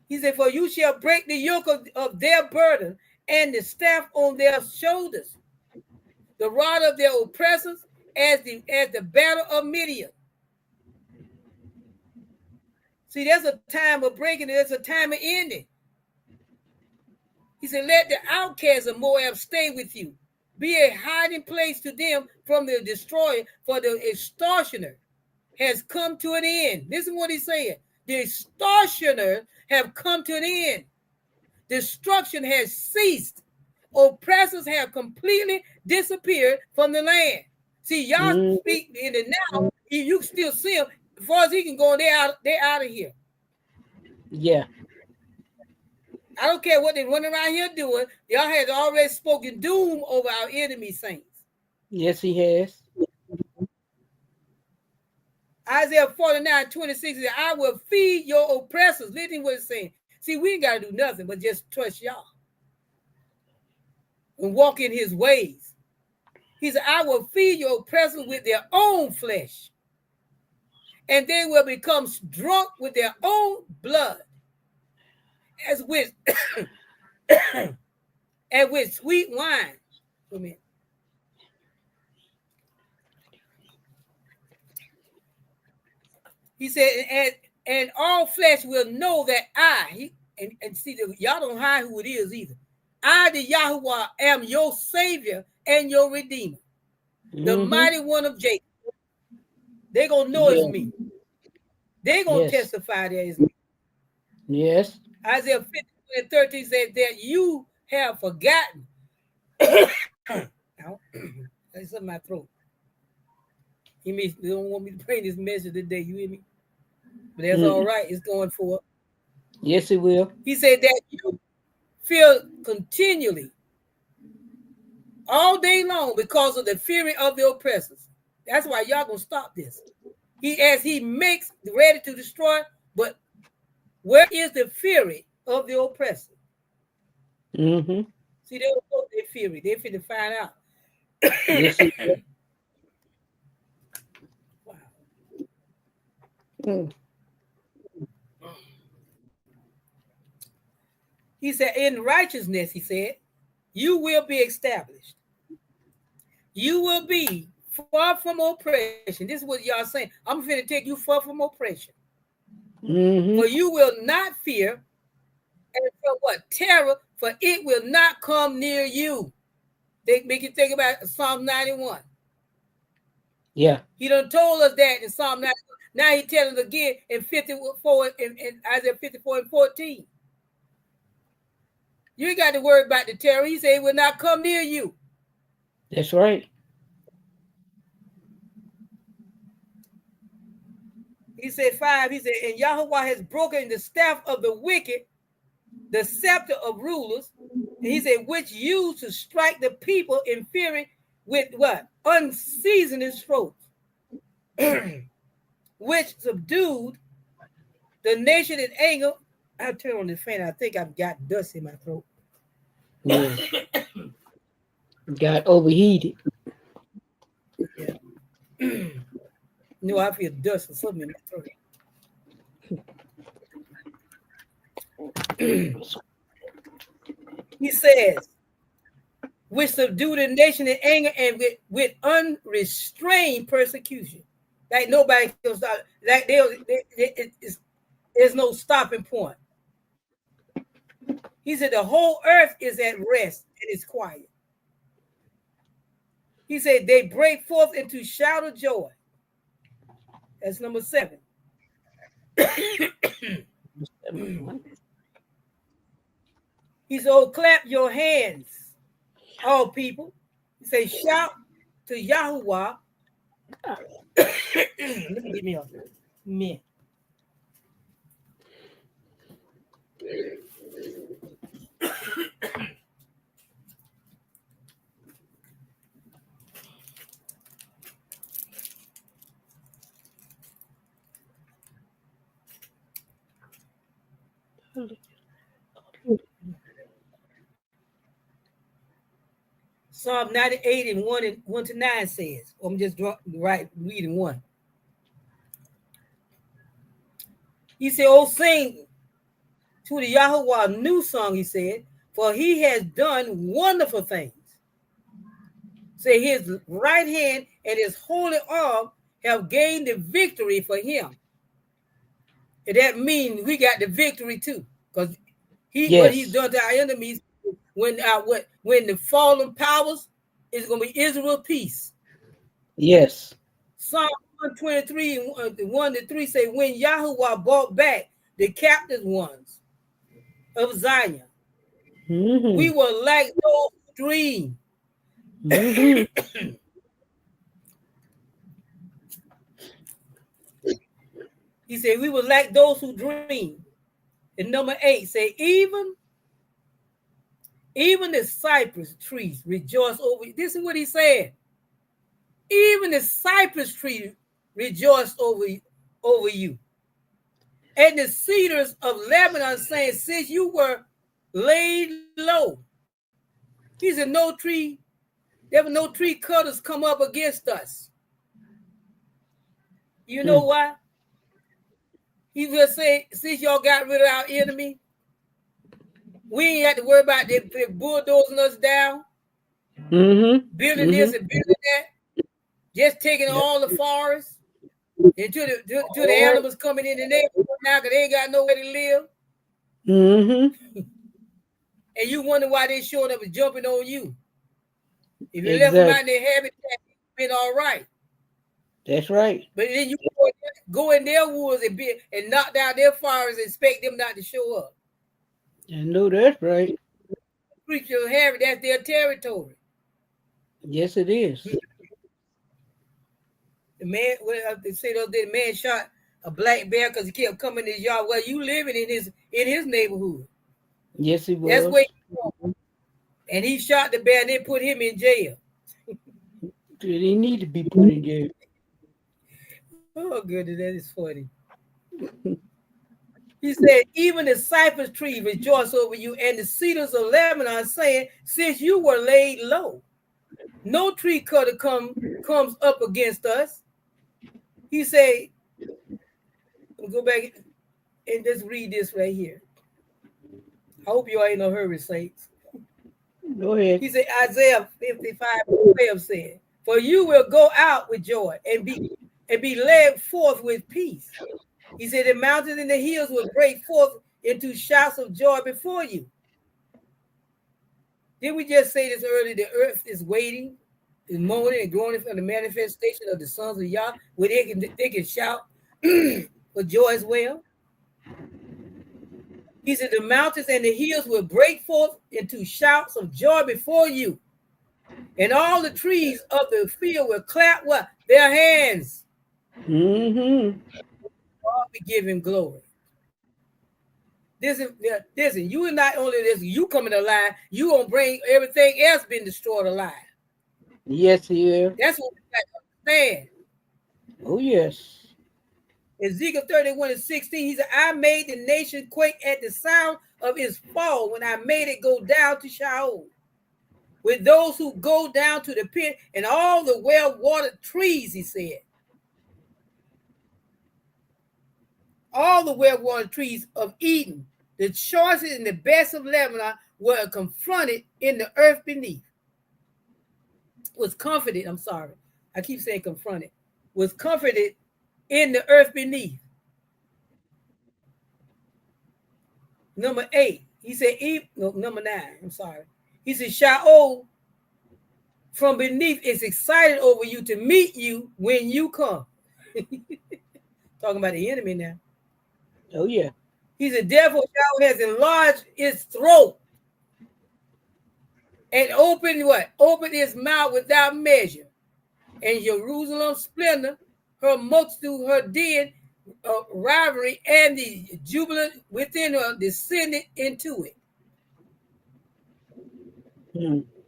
He said, for you shall break the yoke of their burden and the staff on their shoulders, the rod of their oppressors as the battle of Midian. See, there's a time of breaking, there's a time of ending. He said, let the outcasts of Moab stay with you. Be a hiding place to them from the destroyer, for the extortioner has come to an end. Listen what he said. The extortioners have come to an end. Destruction has ceased. Oppressors have completely disappeared from the land. See, y'all speak in the now, you can still see them. As far as he can go, they're out of here. Yeah. I don't care what they're running around here doing. Y'all has already spoken doom over our enemy saints. Yes, he has. Isaiah 49:26 says, I will feed your oppressors. Listen what it's saying. See, we ain't got to do nothing but just trust y'all and walk in his ways. He said, I will feed your oppressors with their own flesh, and they will become drunk with their own blood, as with and with sweet wine. Wait a minute. He said, and all flesh will know that and see that y'all don't hide who it is either. I, the Yahuwah, am your Savior and your Redeemer, the mighty one of Jacob. They're going to know it's me. They're going to testify that it's me. Yes. Isaiah 50:13 says that you have forgotten. That's in my throat. He means they don't want me to bring this message today. You hear me? But that's all right. It's going forward. Yes, it will. He said that you feel continually all day long because of the fury of the oppressors. That's why y'all gonna stop this. He makes ready to destroy, but where is the fury of the oppressor? Mm-hmm. See, they don't know their fury. They're finna find out. Yes, wow. He said, in righteousness, he said, you will be established. You will be far from oppression. This is what y'all saying. I'm going to take you far from oppression. For you will not fear, and for what? Terror, for it will not come near you. They make you think about Psalm 91. Yeah. He done told us that in Psalm 91. Now he telling us again in 54 in Isaiah 54:14. You ain't got to worry about the terror. He said it will not come near you. That's right. He said 5, he said, and Yahuwah has broken the staff of the wicked, the scepter of rulers. And he said, which used to strike the people in fury with what? Unseasoned strokes. Which subdued the nation in anger. I'll turn on the fan. I think I've got dust in my throat. Yeah. Got overheated. Yeah. No, I feel dust or something in my throat. He says, which subdue the nation in anger and with unrestrained persecution. Like nobody can stop. Like there's no stopping point. He said the whole earth is at rest and is quiet. He said they break forth into shout of joy. That's number 7. He said, oh, clap your hands, all people. He said, shout to Yahuwah. Let me get me a minute. Psalm 98 and 1 to 9 says, I'm just reading 1. He said, oh, sing to the Yahuwah a new song, he said, for he has done wonderful things. Say his right hand and his holy arm have gained the victory for him. And that means we got the victory too. Because what he's done to our enemies, when the fallen powers is going to be Israel's peace. Yes. Psalm 123 1 to 3 say, when Yahuwah brought back the captive ones of Zion, we were like those who dream. He said, we were like those who dream. And number 8 say, even the cypress trees rejoice over you. This is what he said. Even the cypress tree rejoiced over you. And the cedars of Lebanon saying, since you were laid low. He said, there were no tree cutters come up against us. You know why? He will say, since y'all got rid of our enemy, We ain't have to worry about they bulldozing us down, building this and building that, just taking all the forests and to the animals coming in the neighborhood now because they ain't got nowhere to live. And you wonder why they showing up and jumping on you. If you left them out in their habitat, it's been all right. That's right. But then you go in their woods and knock down their forests and expect them not to show up. I know that's right. Creatures of habit, that's their territory. Yes, it is. The man, they say the man shot a black bear because he kept coming in his yard. Well, you living in his neighborhood. Yes, he was. That's where and he shot the bear and then put him in jail. Did he need to be put in jail? Oh, goodness, that is funny. He said, even the cypress tree rejoice over you, and the cedars of Lebanon, saying, since you were laid low, no tree cutter comes up against us. He said, go back and just read this right here. I hope you ain't no hurry, saints. Go ahead. He said, Isaiah 55:12 said, for you will go out with joy and be led forth with peace. He said, the mountains and the hills will break forth into shouts of joy before you. Didn't we just say this earlier? The earth is waiting, is moaning and groaning for the manifestation of the sons of Yah, where they can shout for joy as well. He said, the mountains and the hills will break forth into shouts of joy before you. And all the trees of the field will clap what? Their hands. God will give him glory. Listen, you are not only this, you coming alive, you gonna bring everything else been destroyed alive. Yes, he is. That's what we got to understand. Oh, yes. Ezekiel 31:16, he said, I made the nation quake at the sound of its fall when I made it go down to Sheol. With those who go down to the pit and all the well-watered trees, he said. All the well-watered trees of Eden, the choicest and the best of Lebanon, were confronted in the earth beneath. Was comforted, I'm sorry. I keep saying confronted. Was comforted in the earth beneath. Number 8, he said, number 9, I'm sorry. He said, Sheol from beneath is excited over you to meet you when you come. Talking about the enemy now. Oh, yeah. He said, therefore, Sheol has enlarged its throat and opened what? Opened its mouth without measure. And Jerusalem's splendor, her multitude, her den, rivalry, and the jubilant within her descended into it.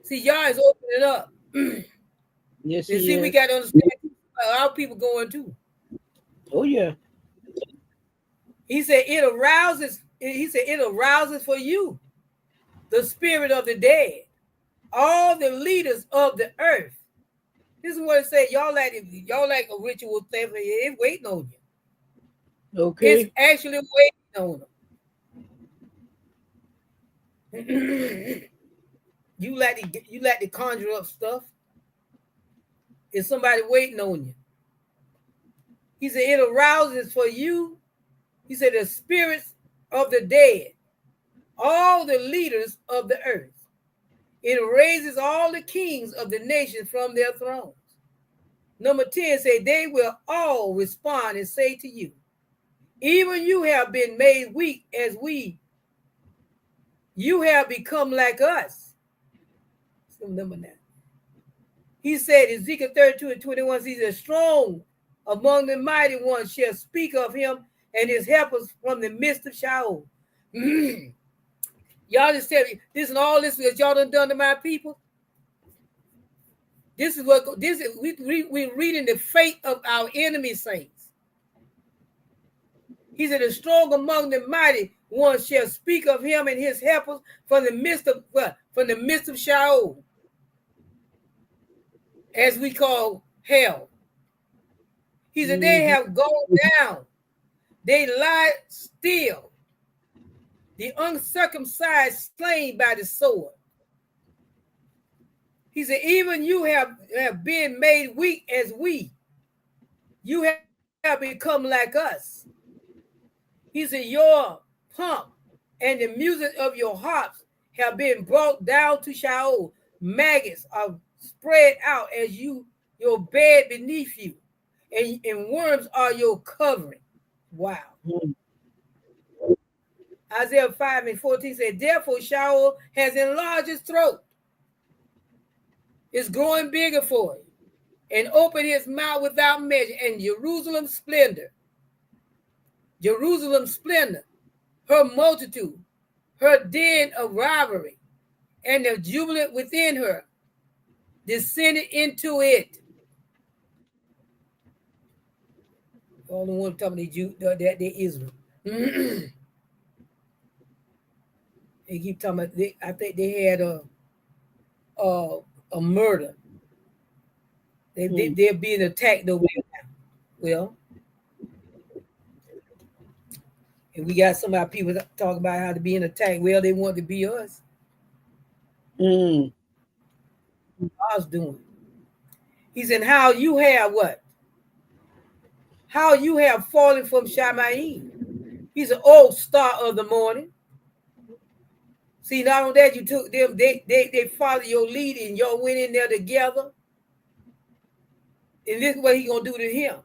See, Yah is opening up. Yes, you see, we got to understand how people going too. Oh, yeah. He said, it arouses for you the spirit of the dead, all the leaders of the earth. This is what it said. Y'all like a ritual thing. It's waiting on you. Okay. It's actually waiting on them. You like to conjure up stuff. It's somebody waiting on you. He said, it arouses for you. He said, the spirits of the dead, all the leaders of the earth. It raises all the kings of the nations from their thrones. Number 10 say, they will all respond and say to you, even you have been made weak as we. You have become like us. So number 9. He said, Ezekiel 32:21, he said, strong among the mighty ones shall speak of him and his helpers from the midst of Sheol. Y'all just tell me, this and all this that y'all done to my people. We're reading the fate of our enemy saints. He said, the strong among the mighty ones shall speak of him and his helpers from the midst of what? From the midst of Sheol, as we call hell. He said, they have gone down. They lie still. the uncircumcised slain by the sword. He said, even you have been made weak as we. You have become like us. He said, your pomp and the music of your harps have been brought down to Sheol. Maggots are spread out as your bed beneath you, and worms are your covering. Wow. Mm. Isaiah 5:14 said, therefore Sheol has enlarged his throat. It's growing bigger for you, and open his mouth without measure. And Jerusalem's splendor, her multitude, her den of rivalry, and the jubilant within her, descended into it. All the one talking about they Israel. They keep talking about. I think they had a murder. They're being attacked over there. Well, and we got some of our people talking about how to being attacked. Well, they want to be us. Mm. God's doing. He said, how you have what? How you have fallen from Shamayim. He's an old star of the morning. See, not only that, you took them, they followed your lead and y'all went in there together. And this is what he's gonna do to him.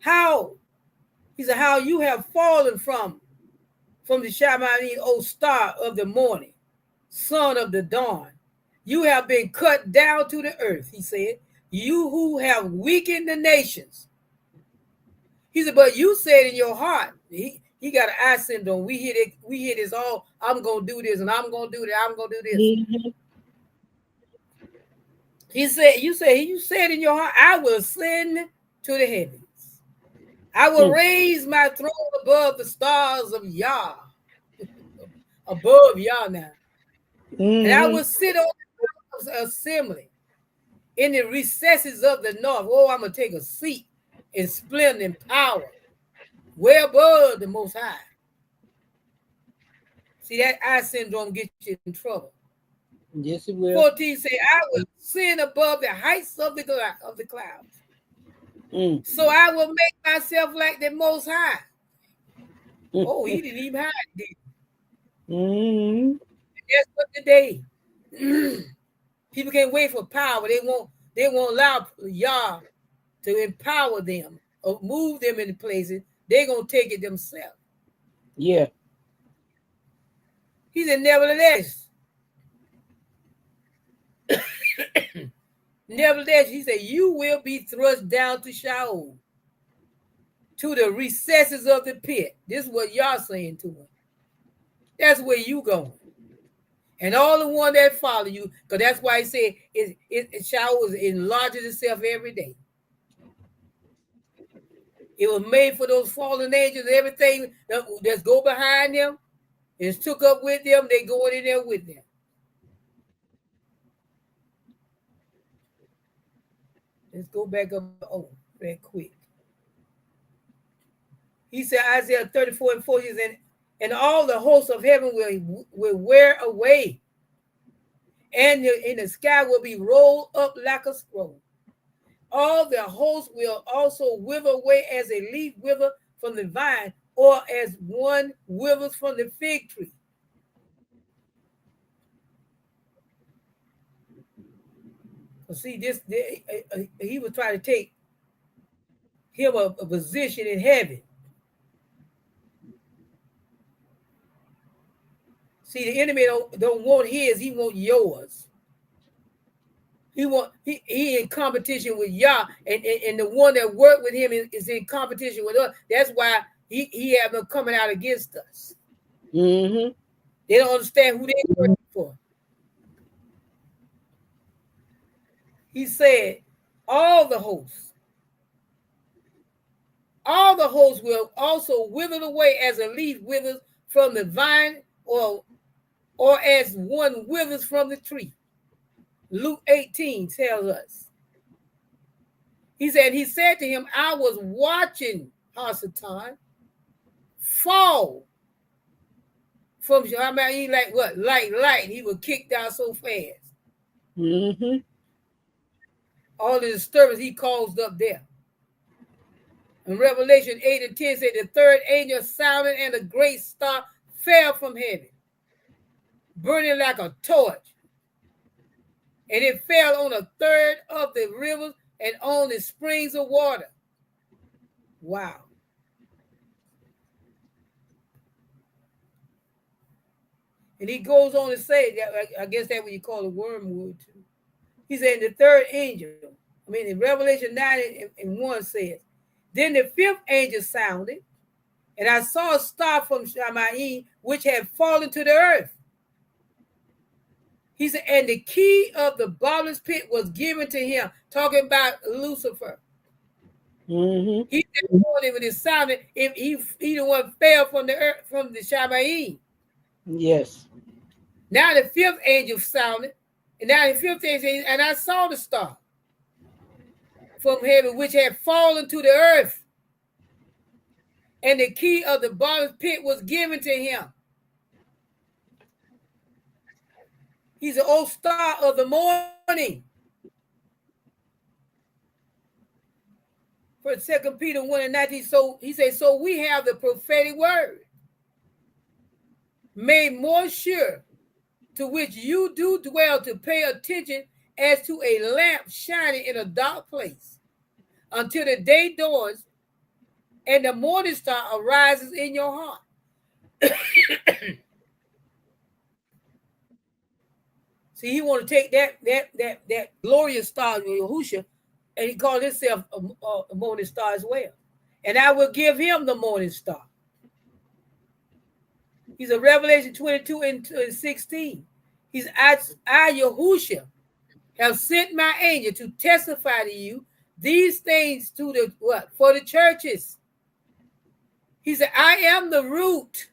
How? He said, how you have fallen from the Shamayim, old star of the morning, son of the dawn. You have been cut down to the earth, he said. You who have weakened the nations. He said, but you said in your heart, he got an eye syndrome. We hit this all, I'm going to do this and I'm going to do that. I'm going to do this. Mm-hmm. He said, you said in your heart, I will ascend to the heavens. I will raise my throne above the stars of Yah. Above Yah now. Mm-hmm. And I will sit on the assembly in the recesses of the north. Oh, I'm going to take a seat in splendor and power, way above the Most High. See, that eye syndrome gets you in trouble. Yes, it will. 14 say, I will ascend above the heights of the clouds. Mm. So I will make myself like the Most High. Oh, he didn't even hide it. Mm-hmm. That's what today. People can't wait for power. They won't allow Yah to empower them or move them into places. They're going to take it themselves. Yeah. He said, nevertheless, he said, you will be thrust down to Sheol, to the recesses of the pit. This is what y'all saying to him. That's where you going. And all the one that follow you, because that's why he said Sheol enlarges itself every day. It was made for those fallen angels. Everything that's go behind them is took up with them. They going in there with them. Let's go back up. Oh, very quick. He said, Isaiah 34:4, he said, and all the hosts of heaven will wear away, and in the sky will be rolled up like a scroll. All the hosts will also wither away as a leaf wither from the vine, or as one withers from the fig tree. See, he was trying to take him a position in heaven. See, the enemy don't want his, he want yours. He in competition with Yah, and the one that worked with him is in competition with us. That's why he have them coming out against us. Mm-hmm. They don't understand who they're working for. He said, all the hosts will also wither away as a leaf withers from the vine, or as one withers from the tree. Luke 18 tells us. He said to him, I was watching Hasatan fall from Shamayim like what? Like light. He was kicked down so fast. Mm-hmm. All the disturbance he caused up there. In Revelation 8 and 10 said the third angel sounded and a great star fell from heaven, burning like a torch. And it fell on a third of the rivers and on the springs of water. Wow. And he goes on to say, that I guess that's what you call a wormwood too. He said the third angel, in Revelation 9 and 1 says, then the fifth angel sounded, and I saw a star from Shamayim, which had fallen to the earth. He said, and the key of the bottomless pit was given to him, talking about Lucifer. Mm-hmm. He said, when it sounded, if he the one fell from the earth, from the Shamayim. Yes. Now the fifth angel sounded, and now the fifth angel, and I saw the star from heaven, which had fallen to the earth. And the key of the bottomless pit was given to him. He's the old star of the morning. For 2 Peter 1 and 19, so he says, so we have the prophetic word made more sure, to which you do dwell to pay attention as to a lamp shining in a dark place, until the day dawns and the morning star arises in your heart. See, he want to take that glorious star, Yahushua, and he called himself a morning star as well. And I will give him the morning star. He's a Revelation 22 and 16. He's I Yahushua have sent my angel to testify to you these things to the what? For the churches. He said, I am the root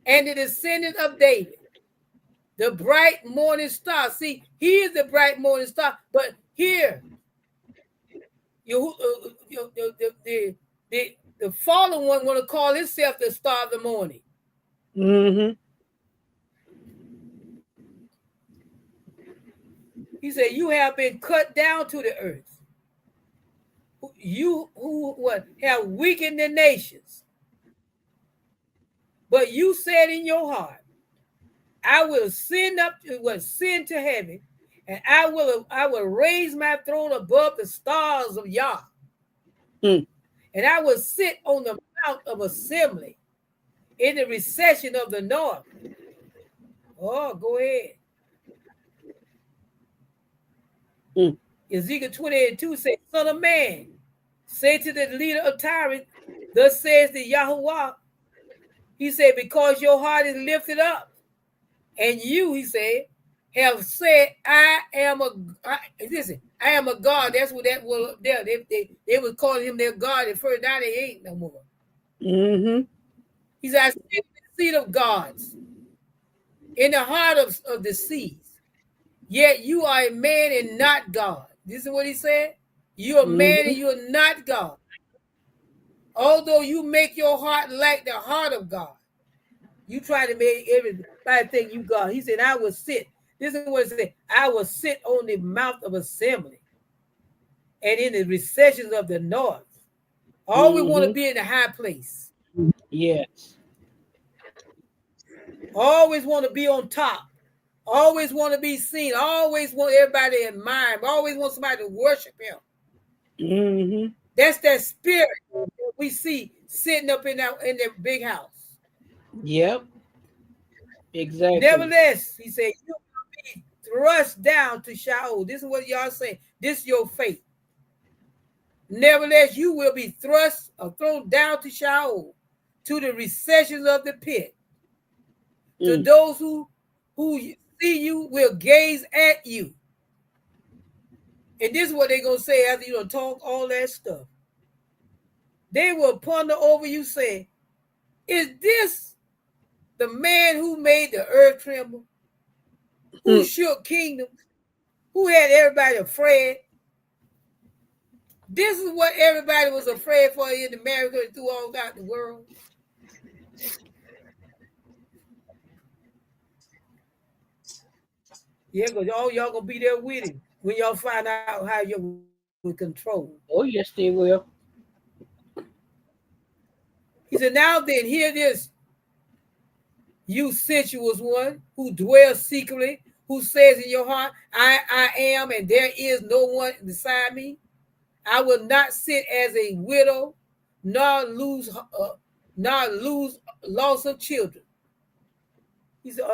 and the descendant of David, the bright morning star. See, he is the bright morning star, but here, the fallen one want to call himself the star of the morning. Mm-hmm. He said, you have been cut down to the earth. You who have weakened the nations. But you said in your heart, I will send to heaven, and I will raise my throne above the stars of Yah. Mm. And I will sit on the mount of assembly in the recession of the north. Oh, go ahead. Mm. Ezekiel 28:2 says, Son of man, say to the leader of tyrants, thus says the Yahweh. He said, because your heart is lifted up, and you, he said, have said, I am a God. That's what that was there. They was calling him their God at first. Now they ain't no more. Mm-hmm. He said, I sit in the seat of gods, in the heart of the seas. Yet you are a man and not God. This is what he said. You're a man and you're not God. Although you make your heart like the heart of God, you try to make everybody think you God. He said, I will sit. This is what he said. I will sit on the mount of assembly and in the recessions of the north. All we want to be in the high place. Yes. Always want to be on top. Always want to be seen. Always want everybody to admire him. Always want somebody to worship him. Mm-hmm. That's that spirit that we see sitting up in that big house. Yep. Exactly. Nevertheless, he said, you will be thrust down to Sheol. This is what y'all say. This is your fate. Nevertheless, you will be thrust or thrown down to Sheol, to the recessions of the pit. To those who see you will gaze at you. And this is what they're going to say after you don't talk all that stuff. They will ponder over you, saying, is this the man who made the earth tremble? Who shook kingdoms? Who had everybody afraid? This is what everybody was afraid for in America and throughout the world. Yeah, because all y'all gonna be there with him when y'all find out how you will control. Oh, yes, they will. He said, now then, hear this, you sensuous one who dwells secretly, who says in your heart, I am, and there is no one beside me. I will not sit as a widow, nor lose loss of children. He said,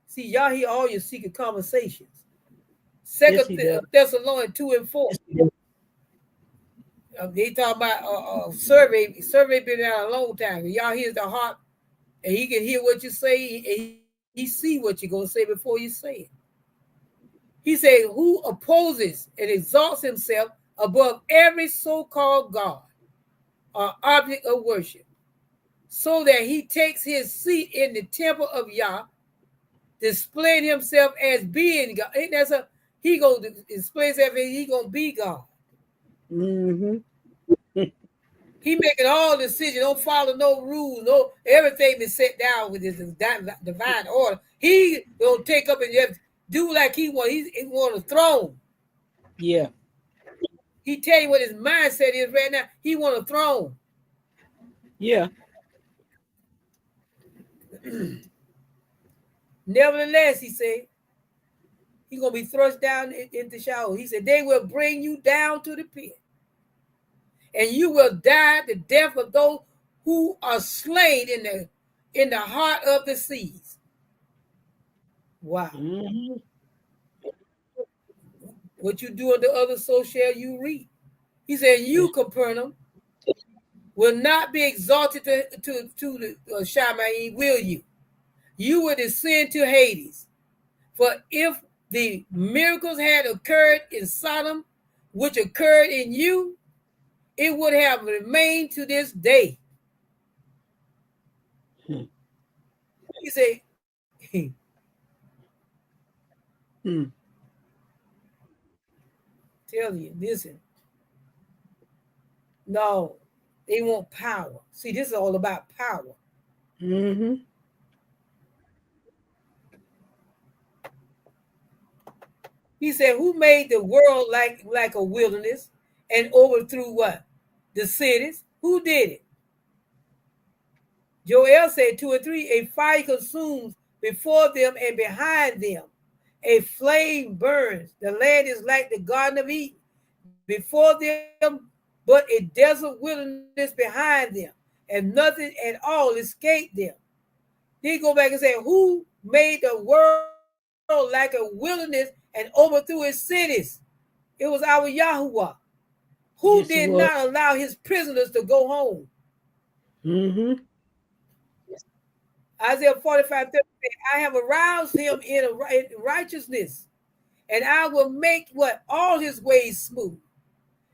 see, y'all hear all your secret conversations. Yes, Second he does. Thessalonians 2 and 4. They talk about survey. Survey been out a long time. Y'all hear the heart, and he can hear what you say, and he see what you're gonna say before you say it. He said, "Who opposes and exalts himself above every so-called God or object of worship, so that he takes his seat in the temple of Yah, displaying himself as being God." That's a he gonna display himself as he gonna be God. Mm-hmm. He making all decisions, don't follow no rules, no everything is set down with his divine order. He don't take up and just do like he want. He want a throne. Yeah. He tell you what his mindset is right now. He want a throne. Yeah. Nevertheless, he said, he gonna be thrust down into Sheol. He said, they will bring you down to the pit, and you will die the death of those who are slain in the heart of the seas. Wow. Mm-hmm. What you do on the other, so shall you reap. He said, you, Capernaum, will not be exalted to the Shammai, will you? You will descend to Hades. For if the miracles had occurred in Sodom, which occurred in you, it would have remained to this day. He said, tell you, listen, no, they want power. See, this is all about power. Mm-hmm. He said, who made the world like a wilderness and overthrew what? The cities? Who did it? Joel said 2 and 3, a fire consumes before them and behind them. A flame burns. The land is like the Garden of Eden before them, but a desert wilderness behind them, and nothing at all escaped them. He go back and say, who made the world like a wilderness and overthrew its cities? It was our Yahuwah. Who did Yes, it not was. allow his prisoners to go home? Mm-hmm. Isaiah 45:30, I have aroused him in righteousness, and I will make what? All his ways smooth.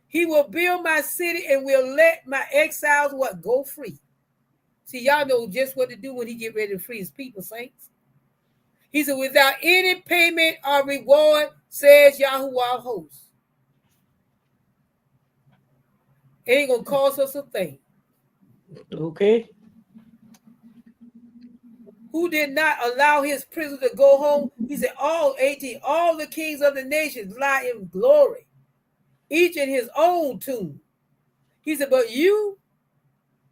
He will build my city and will let my exiles what? Go free. See, y'all know just what to do when he get ready to free his people, saints. He said, without any payment or reward, says Yahuwah hosts. It ain't gonna cost us a thing. Okay. Who did not allow his prisoners to go home? He said, all 18, all the kings of the nations lie in glory, each in his own tomb. He said, but you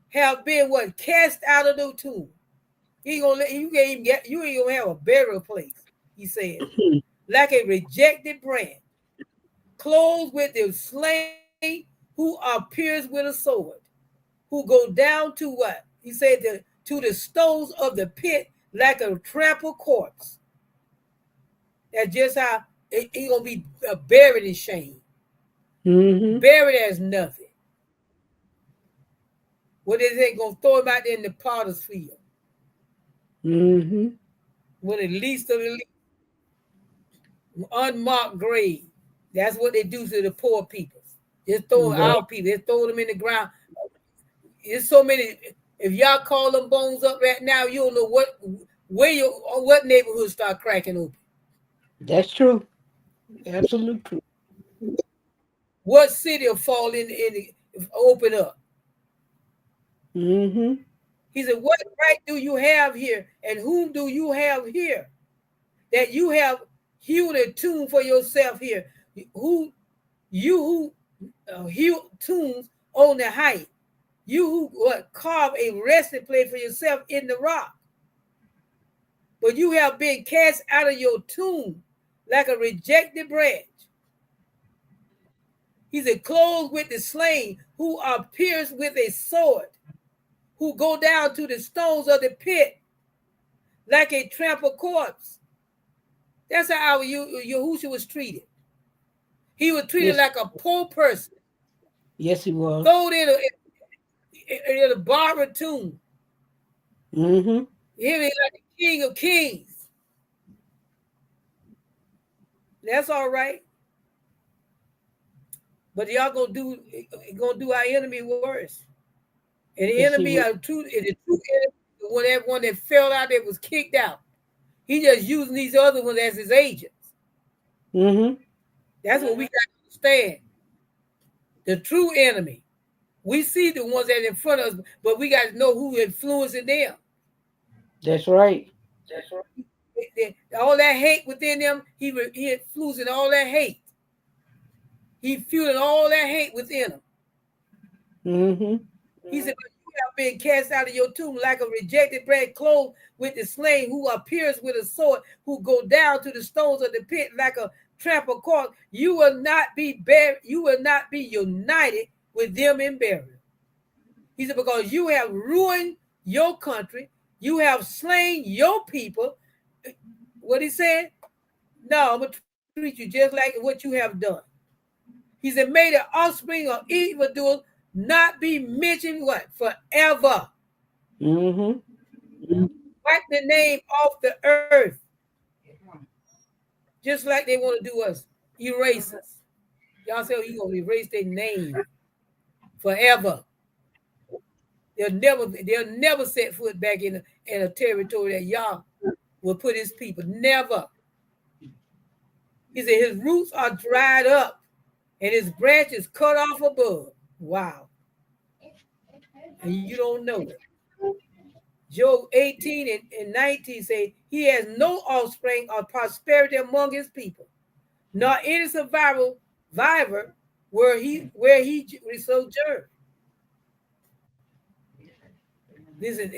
have been what? Cast out of the tomb. He gonna let you can't even get, you ain't gonna have a burial place, he said. Like a rejected branch, clothed with the slain who are pierced with a sword, who go down to what? He said to the stones of the pit like a trampled corpse. That's just how he gonna be buried in shame, Mm-hmm. buried as nothing. What is they gonna throw him out there in the potter's field? Mm-hmm. With the least of the least, unmarked grave. That's what they do to the poor people. Just throw Right. our people. They throw them in the ground. There's so many. If y'all call them bones up right now, you don't know what neighborhood start cracking open. That's true. Absolute true. What city will fall open up? Mm-hmm. He said, what right do you have here? And whom do you have here? That you have hewing a tomb for yourself here. Who hew tombs on the height. You who carve a resting place for yourself in the rock. But you have been cast out of your tomb like a rejected branch. He said, clothed with the slain, who are pierced with a sword, who go down to the stones of the pit like a trampled corpse. That's how Yahushua was treated. He was treated like a poor person. Yes, he was. Thrown in a borrowed tomb. Mm-hmm. He was like the King of Kings. That's all right. But y'all gonna do our enemy worse. And the enemy, the true enemy, the one that fell out, that was kicked out. He just using these other ones as his agents. Mm-hmm. That's what we got to understand. The true enemy. We see the ones that are in front of us, but we got to know who influencing them. That's right. That's right. All that hate within them, he influencing all that hate. He fueling all that hate within them. Mm-hmm. He said, but you have been cast out of your tomb like a rejected branch, clothed with the slain, who are pierced with a sword, who go down to the stones of the pit like a trampled corpse. You will not be buried. You will not be united with them in burial. He said, because you have ruined your country, you have slain your people. What he said? No, I'm going to treat you just like what you have done. He said, may the offspring of evildoers not be mentioned what? Forever. Mm-hmm. Wipe the name off the earth. Just like they want to do us. Erase us. Y'all say, oh, you're going to erase their name forever. They'll never set foot back in a territory that Yah will put his people. Never. He said his roots are dried up and his branches cut off above. Wow. And you don't know it. Job 18 and 19 say he has no offspring or prosperity among his people, nor any survivor where he sojourned. Listen,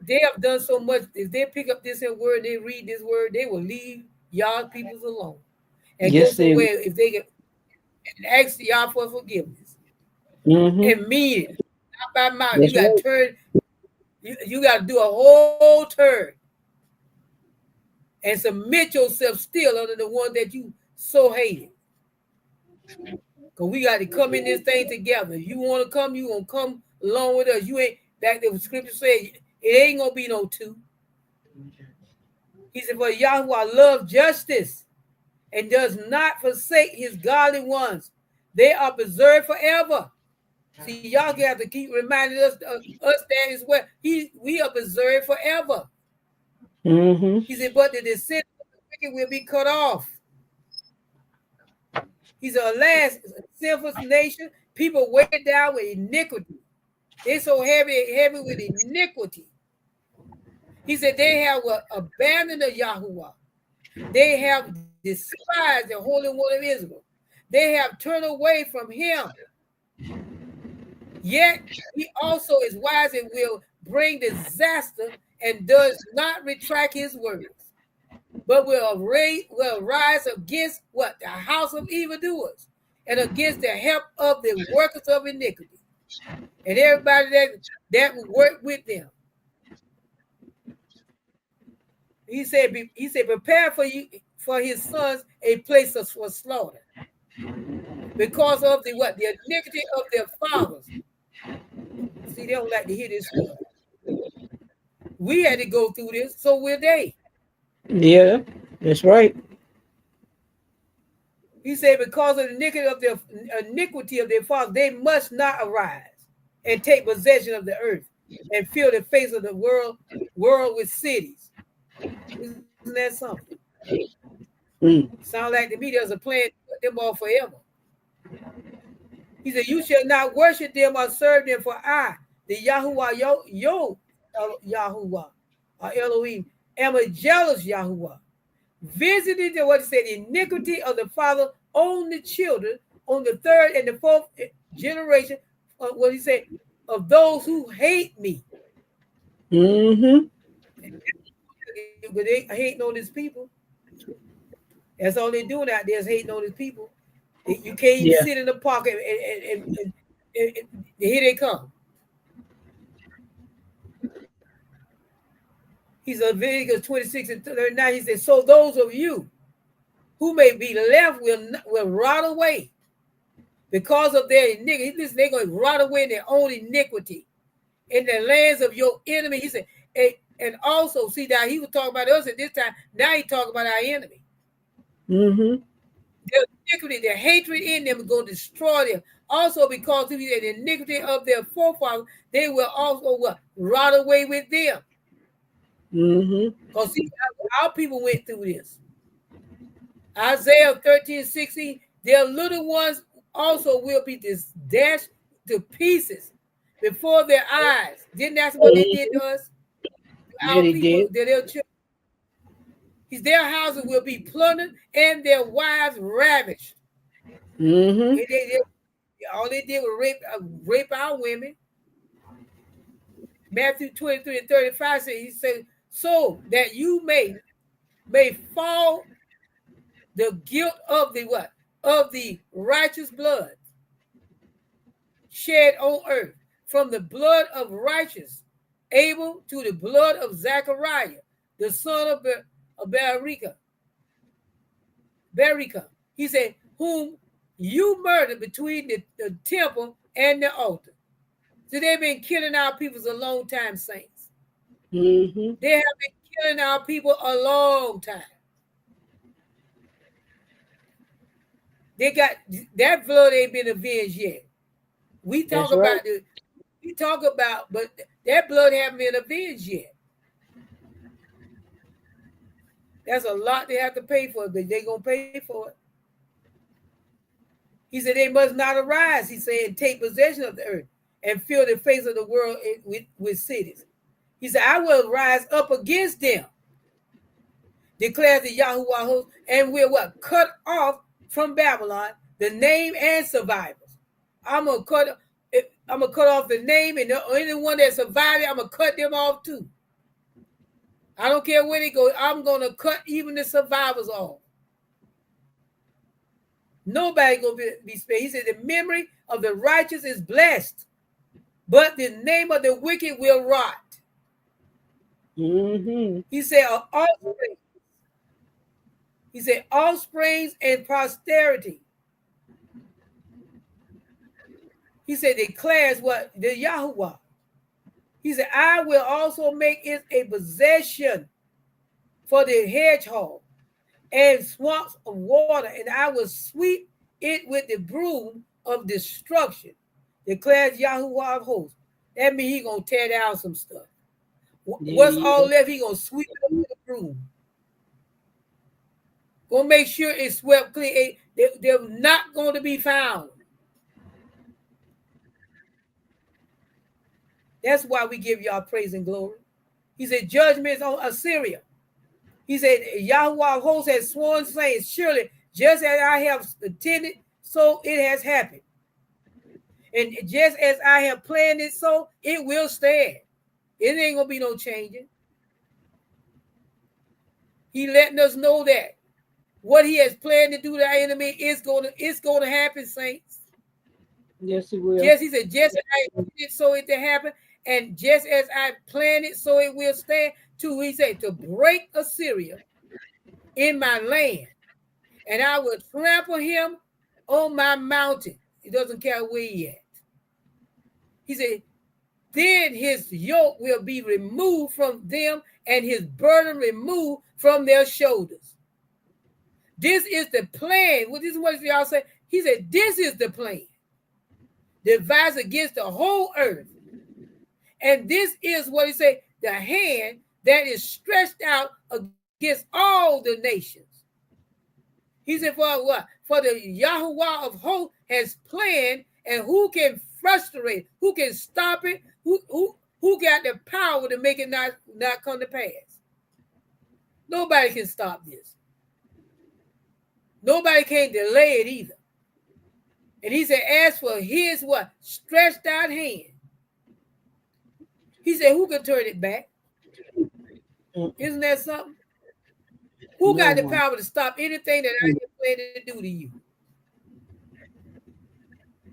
they have done so much. If they pick up this word, they read this word, they will leave y'all peoples alone and go somewhere if they can ask y'all for forgiveness. Mm-hmm. And mean it, not by mouth. You got to turn. You got to do a whole turn and submit yourself still under the one that you so hated. Because we got to come in this thing together. If you want to come, you going to come along with us. You ain't, back there, the scripture said, it ain't going to be no two. He said, for Yahuwah loves justice and does not forsake his godly ones. They are preserved forever. See, y'all have to keep reminding us that as well. We are preserved forever. Mm-hmm. He said, but the descendants of the wicked will be cut off. He said, alas, sinful nation, people weighed down with iniquity. They're so heavy with iniquity. He said, they have abandoned the Yahuwah. They have despised the Holy One of Israel. They have turned away from him. Yet he also is wise and will bring disaster and does not retract his words, but will rise against what? The house of evildoers and against the help of the workers of iniquity and everybody that will work with them. He said, prepare for his sons a place for slaughter because of the iniquity of their fathers. See, they don't like to hear this stuff. We had to go through this, so will they. Yeah, that's right. He said, because of the iniquity of their fathers, they must not arise and take possession of the earth and fill the face of the world with cities. Isn't that something? Sound like to me there's a plan to put them all forever. He said, you shall not worship them or serve them, for I, the Yahuwah, Yahuwah, or Elohim, am a jealous Yahuwah, visited the, what it said, iniquity of the father on the children, on the third and the fourth generation, what he said, of those who hate me. Mm-hmm. But they hating on his people. That's all they're doing out there is hating on his people. You can't even Yeah. sit in the park and here they come. He's Leviticus 26 and 39. He said, so those of you who may be left will rot away because of their iniquity. Listen, they're going to rot away in their own iniquity in the lands of your enemy. He said, and also, see, now he was talking about us at this time. Now he's talking about our enemy. Mm-hmm. Their iniquity, their hatred in them is going to destroy them. Also, because of the iniquity of their forefathers, they will also rot away with them. Mm-hmm. Because see, our people went through this. Isaiah 13:16, their little ones also will be dashed to pieces before their eyes. Didn't that's what they did to us? Yeah, Our they people, did. their children. Their houses will be plundered and their wives ravished. Mm-hmm. All they did was rape our women. Matthew 23 and 35 says, he said, so that you may fall the guilt of the what? Of the righteous blood shed on earth, from the blood of righteous Abel to the blood of Zechariah, the son of Berika. He said, whom you murdered between the temple and the altar. So they've been killing our people a long time, saints. Mm-hmm. They have been killing our people a long time. They got that blood ain't been avenged yet. We talk about but that blood haven't been avenged yet. That's a lot they have to pay for, but they're gonna pay for it. He said they must not arise, he said, and take possession of the earth and fill the face of the world with cities. He said, I will rise up against them, declares the Yahuwah host, and will cut off from Babylon the name and survivors. I'm gonna cut off the name, and anyone that survived it, I'm gonna cut them off too. I don't care where they go. I'm gonna cut even the survivors off. Nobody gonna be spared. He said the memory of the righteous is blessed, but the name of the wicked will rot. Mm-hmm. He said offspring. He said offsprings and posterity. He said declares what? The Yahuwah. He said, I will also make it a possession for the hedgehog and swamps of water, and I will sweep it with the broom of destruction, declares Yahuwah of hosts. That means he's going to tear down some stuff. What's all left, he's going to sweep it up with the broom. Going to make sure it's swept clean. They're not going to be found. That's why we give y'all praise and glory. He said, judgment is on Assyria. He said, Yahuwah of hosts has sworn, saying, surely, just as I have intended, so it has happened. And just as I have planned it, so it will stand. It ain't going to be no changing. He letting us know that what he has planned to do to our enemy is going to happen, saints. Yes, he will. He said, just as I intended it, so it to happen. And just as I planned it, so it will stand. Too, he said, to break Assyria in my land, and I will trample him on my mountain. He doesn't care where he at. He said, then his yoke will be removed from them and his burden removed from their shoulders. This is the plan. Well, this is what y'all say. He said, this is the plan devised against the whole earth. And this is what he said, the hand that is stretched out against all the nations. He said, for what? For the Yahuwah of hosts has planned, and who can frustrate? Who can stop it? Who got the power to make it not come to pass? Nobody can stop this. Nobody can delay it either. And he said, as for his what? Stretched out hand. He said, who can turn it back? Isn't that something? Who got the power to stop anything that I plan to do to you?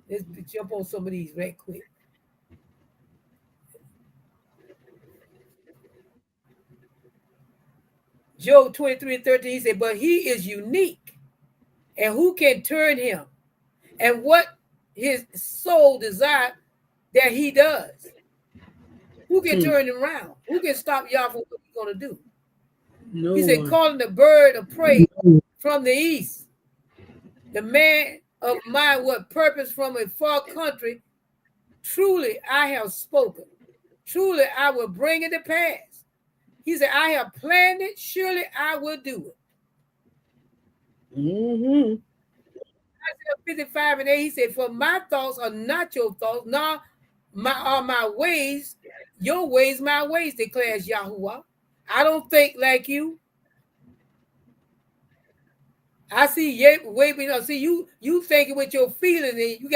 Let's jump on some of these right quick. Job 23:13, he said, but he is unique, and who can turn him? And what his soul desires that he does. Who can turn him around? Who can stop y'all from what he's going to do? No he said, one. calling the bird of prey from the east, the man of my what purpose from a far country. Truly I have spoken. Truly I will bring it to pass. He said, I have planned it. Surely I will do it. Isaiah 55:8, he said, for my thoughts are not your thoughts, nor are my ways your ways, my ways, declares Yahuwah. I don't think like you. I see see you thinking with your feelings, and you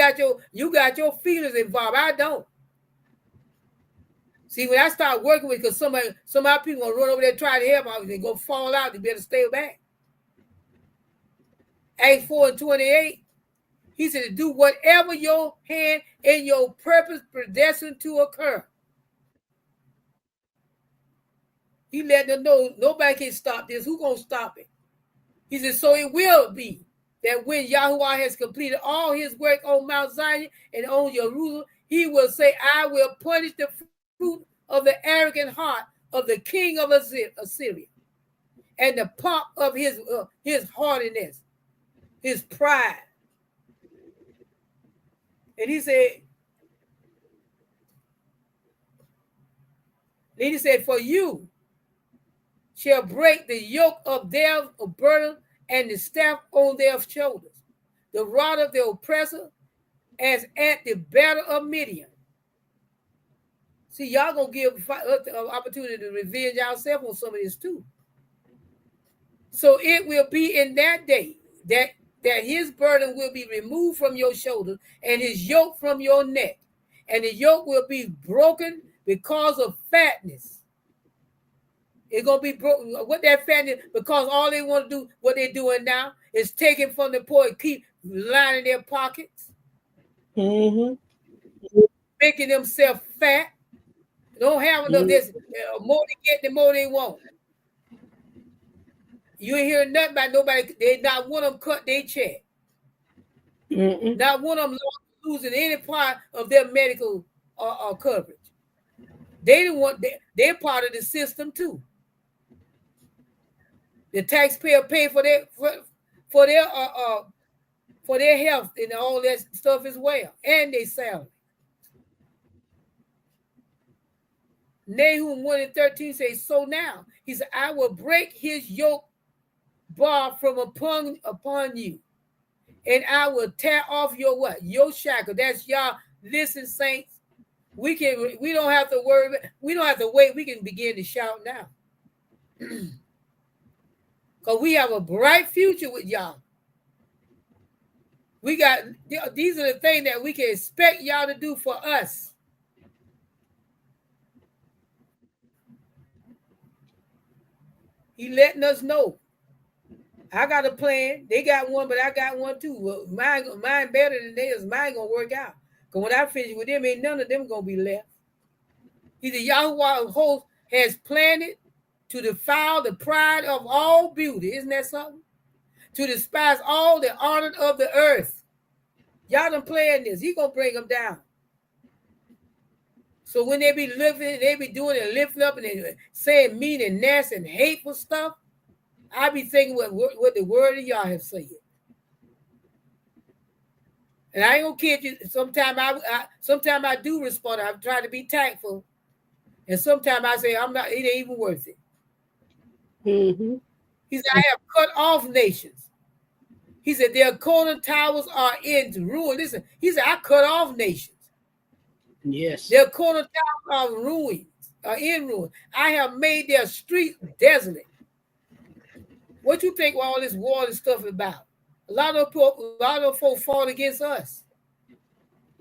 got your feelings involved. I don't. See, when I start working with, because some of our people gonna run over there try to help out, they go fall out, they better stay back. Acts 4:28, he said to do whatever your hand and your purpose predestined to occur. He let them know nobody can stop this. Who gonna stop it? He said, so it will be that when Yahuwah has completed all his work on Mount Zion and on Jerusalem, he will say, I will punish the fruit of the arrogant heart of the king of Assyria, and the pomp of his haughtiness, his pride. And he said, for you shall break the yoke of their burden and the staff on their shoulders, the rod of the oppressor, as at the battle of Midian. See, y'all gonna give us the opportunity to revenge ourselves on some of this too. So it will be in that day that his burden will be removed from your shoulders and his yoke from your neck, and the yoke will be broken because of fatness. It's gonna be broken. What that fatness? Because all they want to do, what they're doing now, is taking from the poor and keep lining their pockets, making themselves fat. Don't have enough. This more they get, the more they want. You ain't hearing nothing about nobody. They not one of them cut their check. Not one of them losing any part of their medical coverage. They don't want. They're part of the system too. The taxpayer pay for their health and all that stuff as well, and their salary. Nahum 1:13 says, so now, he said, I will break his yoke bar from upon you, and I will tear off your what? Your shackle. That's y'all. Listen, saints, we don't have to worry. We don't have to wait. We can begin to shout now. Because we have a bright future with y'all. These are the things that we can expect y'all to do for us. He letting us know. I got a plan. They got one, but I got one too. Well, mine better than theirs. Mine gonna work out. Because when I finish with them, ain't none of them gonna be left. Either Yahuwah of hosts has planned it to defile the pride of all beauty. Isn't that something? To despise all the honor of the earth. Y'all done playing this. He gonna bring them down. So when they be living, they be doing it, lifting up and saying mean and nasty and hateful stuff, I be thinking what the word of y'all have said. And I ain't gonna kid you. Sometimes I do respond. I try to be tactful, and sometimes I say I'm not. It ain't even worth it. He said, I have cut off nations. He said, their corner towers are in ruin. Listen, he said, I cut off nations. Yes. Their corner towers are in ruin. I have made their streets desolate. What you think all this war and stuff about? A lot of folks fought against us.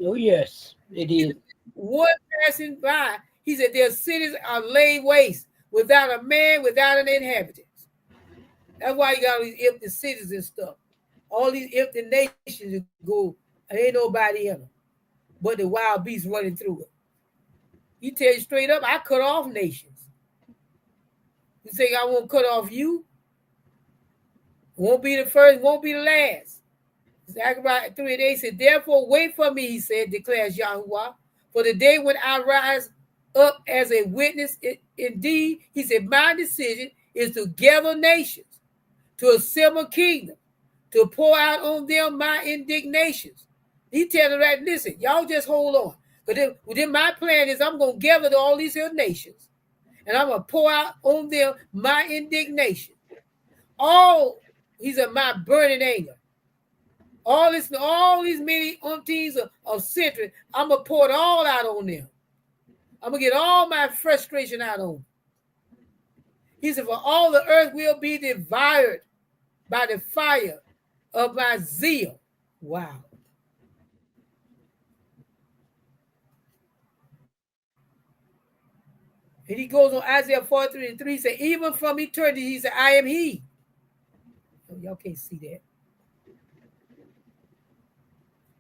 Oh, yes, it is. One passing by, he said, their cities are laid waste without a man, without an inhabitant. That's why you got all these empty cities and stuff. All these empty nations that go, and ain't nobody in them but the wild beasts running through it. He tell you straight up, I cut off nations. You think I won't cut off you? Won't be the first, won't be the last. Zechariah 3:8 said, therefore wait for me, he said, declares Yahuwah, for the day when I rise up as a witness. Indeed, he said, my decision is to gather nations, to assemble kingdoms, to pour out on them my indignations. He telling them that, listen, y'all just hold on. But then my plan is I'm going to gather all these here nations, and I'm going to pour out on them my indignation. He said, my burning anger. All these many umpteens of centuries, I'm going to pour it all out on them. I'm going to get all my frustration out on them. He said, for all the earth will be devoured by the fire of my zeal. Wow. And he goes on Isaiah 43:3, he said, even from eternity, he said, I am he. Oh, y'all can't see that.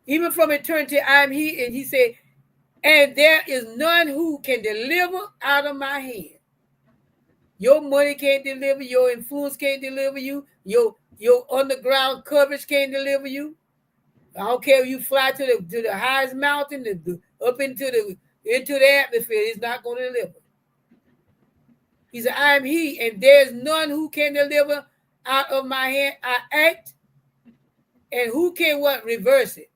Even from eternity, I am he. And he said, and there is none who can deliver out of my hand. Your money can't deliver, your influence can't deliver you, your underground coverage can't deliver you. I don't care if you fly to the highest mountain, up into the atmosphere, it's not going to deliver. He said, I am he, and there's none who can deliver out of my hand. I act, and who can what? Reverse it.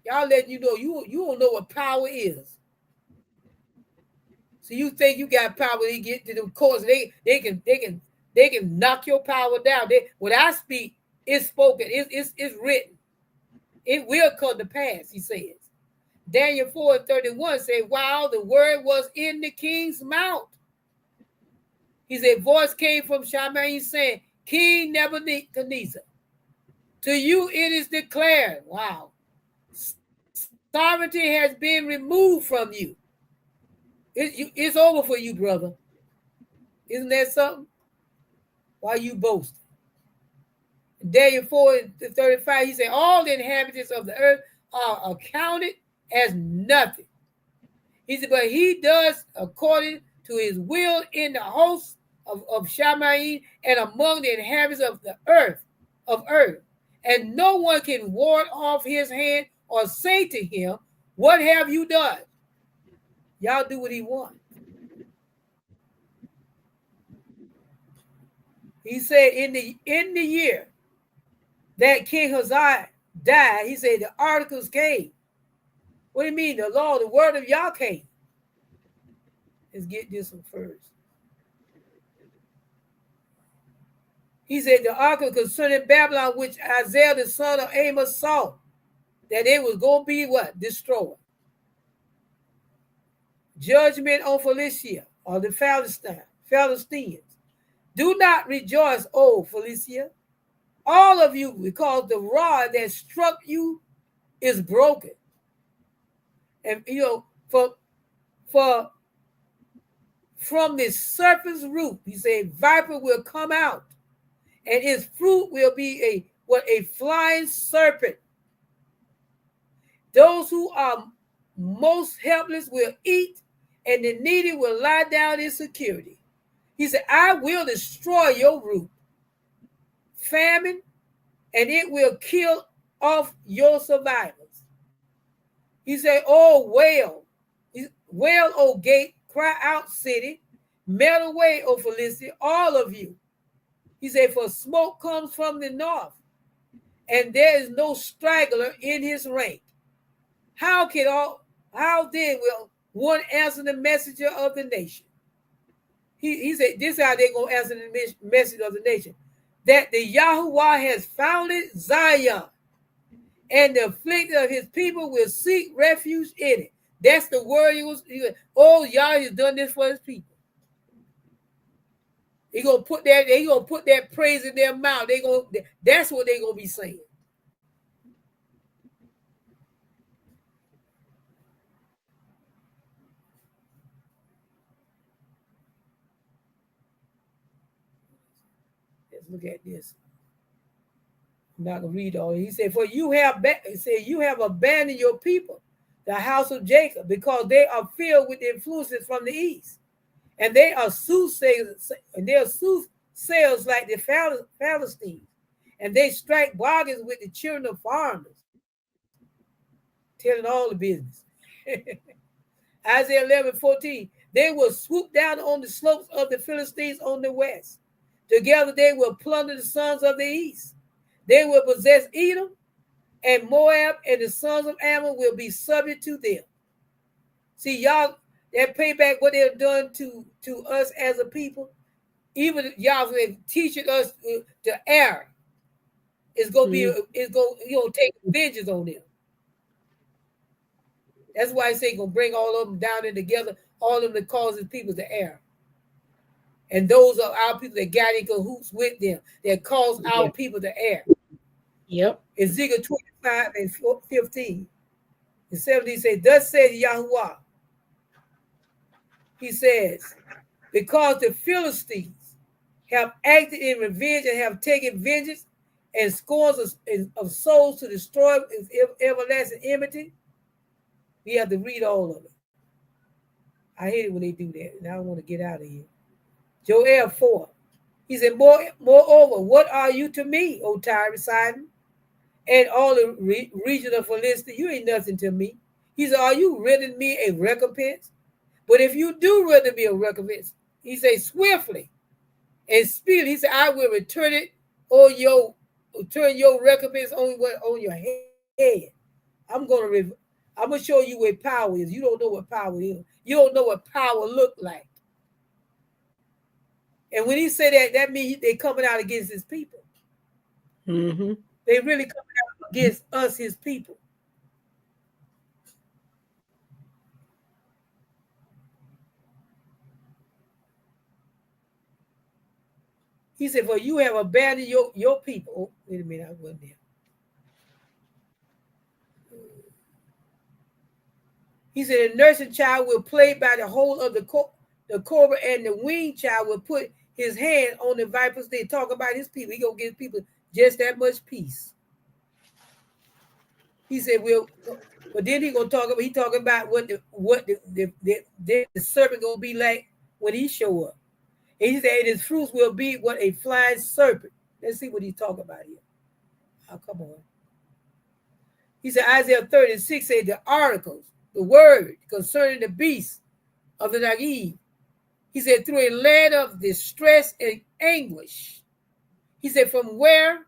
Y'all letting you know you don't know what power is. So you think you got power, they get to the courts, they can knock your power down. When I speak, it's spoken, it's written. It will come to pass, he says. Daniel 4:31 says, while the word was in the king's mouth, he said, voice came from Shamaim saying, King Nebuchadnezzar, to you it is declared, wow, sovereignty has been removed from you. It's over for you, brother. Isn't that something? Why you boasting? Daniel 4:35, he said, all the inhabitants of the earth are accounted as nothing. He said, but he does according to his will in the hosts of Shamaim and among the inhabitants of the earth, and no one can ward off his hand or say to him, what have you done? Y'all do what he wants. He said in the year that King Uzziah died, he said the articles came. What do you mean? The law, the word of Yah came. Let's get this one first. He said the article concerning Babylon, which Isaiah the son of Amos saw, that it was going to be what? Destroyed. Judgment on Philistia, or the Philistines. Do not rejoice, O Philistia, all of you, because the rod that struck you is broken. And from the serpent's root, he said, viper will come out, and its fruit will be a flying serpent. Those who are most helpless will eat, and the needy will lie down in security. He said, I will destroy your root, famine, and it will kill off your survivors. He said, oh, wail, O gate, cry out, city, melt away, O Philistia, all of you. He said, for smoke comes from the north, and there is no straggler in his rank. How then will one answer the messenger of the nation? He said, this is how they're going to answer the message of the nation. That the Yahuwah has founded Zion, and the afflicted of his people will seek refuge in it. That's the word he was. Oh, Yah has done this for his people. He gonna put that. They gonna put that praise in their mouth. That's what they gonna be saying. Let's look at this. I'm not gonna read all. He said, "For you have abandoned your people, the house of Jacob, because they are filled with influences from the east, and they are soothsayers, like the Philistines, and they strike bargains with the children of foreigners, telling all the business." Isaiah 11:14. They will swoop down on the slopes of the Philistines on the west. Together they will plunder the sons of the east. They will possess Edom and Moab, and the sons of Ammon will be subject to them. See, y'all, that payback what they've done to us as a people, even y'all teaching us to err. It's gonna be take vengeance on them. That's why I say gonna bring all of them down and together, all of them that causes people to err. And those are our people that got in cahoots with them, that cause our people to err. Yep. Ezekiel 25:15 and 17 says, "Thus says Yahuwah." He says, "Because the Philistines have acted in revenge and have taken vengeance and scores of souls to destroy with everlasting enmity." We have to read all of it. I hate it when they do that, and I don't want to get out of here. Joel 4. He said, "Moreover, what are you to me, O Tyre, Sidon, and all the region of Philistia? You ain't nothing to me." He said, "Are you rendering me a recompense? But if you do render me a recompense," he said, "swiftly and speedily," he said, "I will return it on your recompense on your head." I'm gonna show you where power is. You don't know what power is. You don't know what power look like. And when he said that means they coming out against his people. Mm-hmm. They really coming out against us, his people. He said, "For you have abandoned your people." Oh, wait a minute, I wasn't there. He said, "The nursing child will play by the hole of the cobra, and the weaned child will put his hand on the vipers." They talk about his people. He gonna give people just that much peace. He said, but then he gonna talk about. He talking about what the serpent gonna be like when he show up. And he said, "His fruits will be what a flying serpent." Let's see what he's talking about here. Oh, come on. He said, Isaiah 36 said the articles, the word concerning the beast of the Negev. He said, "Through a land of distress and anguish." He said, "From where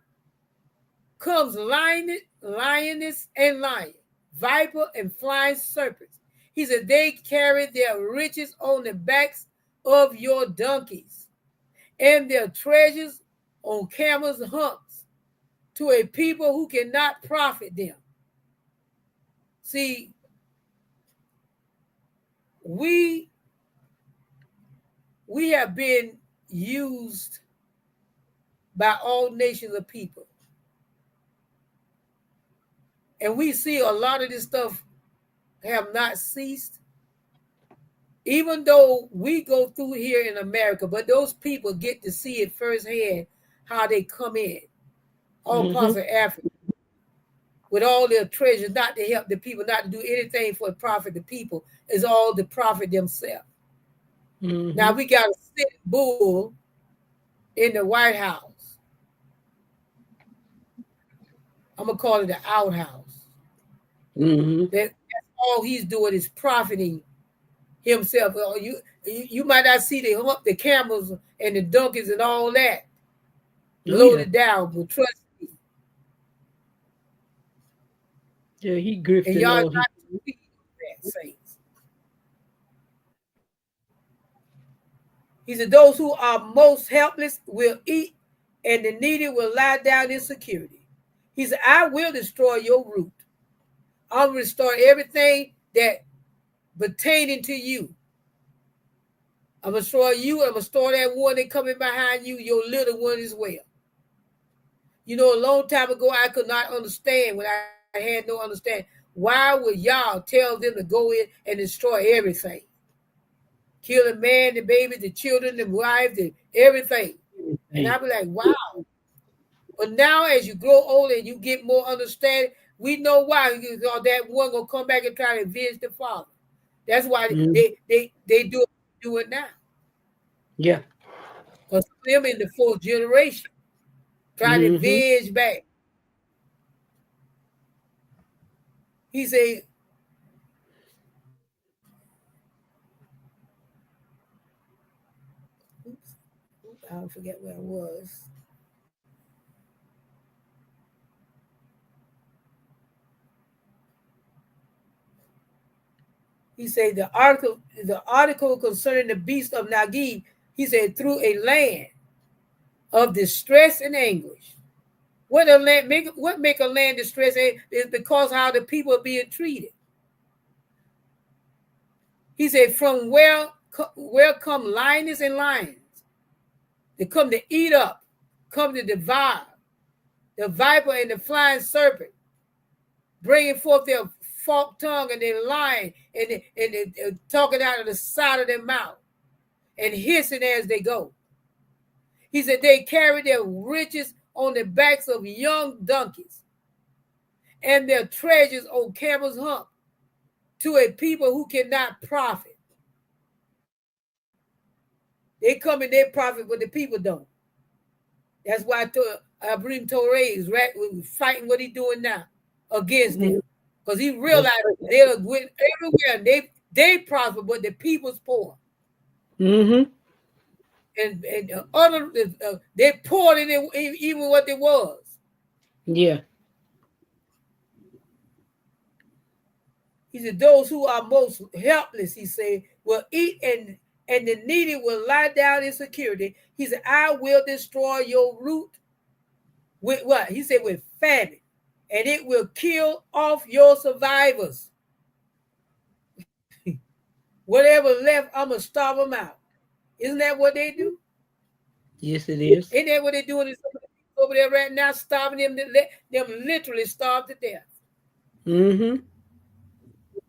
comes lioness and lion, viper and flying serpents." He said, "They carry their riches on the backs of your donkeys and their treasures on camels' humps to a people who cannot profit them." See, we have been used by all nations of people. And we see a lot of this stuff have not ceased. Even though we go through here in America, but those people get to see it firsthand how they come in, all parts of Africa, with all their treasures, not to help the people, not to do anything for profit the people, is all to profit themselves. Mm-hmm. Now we got a sick bull in the White House. I'm gonna call it the outhouse. Mm-hmm. That's all he's doing is profiting himself. You might not see the camels and the donkeys and all that loaded down, but trust me. Yeah, he grifted. And y'all not that, saints. He said, "Those who are most helpless will eat, and the needy will lie down in security." He said, "I will destroy your root. I'll restore everything that pertaining to you. I'm going to destroy you. I'm going to destroy that one that coming behind you, your little one as well. You know, a long time ago, I could not understand when I had no understanding. Why would y'all tell them to go in and destroy everything? Kill the man, the baby, the children, the wife, everything. And I'll be like, wow. But now as you grow older and you get more understanding, we know why. That one going to come back and try to avenge the father. That's why they do it now. Yeah. Because them in the fourth generation trying to avenge back. He said, I forget where I was. He said the article concerning the beast of Nagib, he said, through a land of distress and anguish. What make a land distress is because how the people are being treated. He said, from where come lioness and lions? They come to eat up, come to devour. The viper and the flying serpent, bringing forth their forked tongue and their lying and talking out of the side of their mouth and hissing as they go. He said they carry their riches on the backs of young donkeys and their treasures on camel's hump to a people who cannot profit. They come and they profit, but the people don't. That's why Ibrahim Torre is fighting what he's doing now against them. Because he realized they'll win everywhere. They prosper, but the people's poor. And they poured in it even what it was. Yeah. He said, those who are most helpless, he said, will eat and the needy will lie down in security. He said, I will destroy your root with what? He said, with famine. And it will kill off your survivors. Whatever left, I'm going to starve them out. Isn't that what they do? Yes, it is. Isn't that what they're doing over there right now, starving them, let them literally starve to death?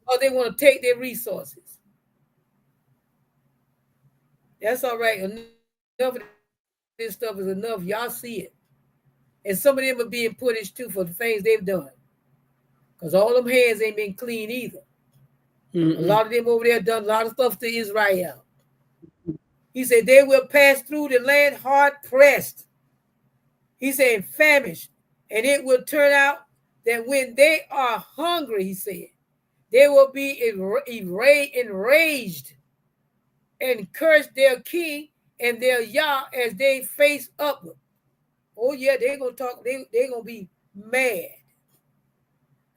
Or they want to take their resources. That's all right. Enough of this stuff is enough. Y'all see it. And some of them are being punished too for the things they've done. Because all them hands ain't been clean either. A lot of them over there done a lot of stuff to Israel. He said they will pass through the land hard pressed. He said famished. And it will turn out that when they are hungry, he said, they will be enraged and curse their king and their Yah as they face upward. Oh yeah, they're gonna talk, they're gonna be mad.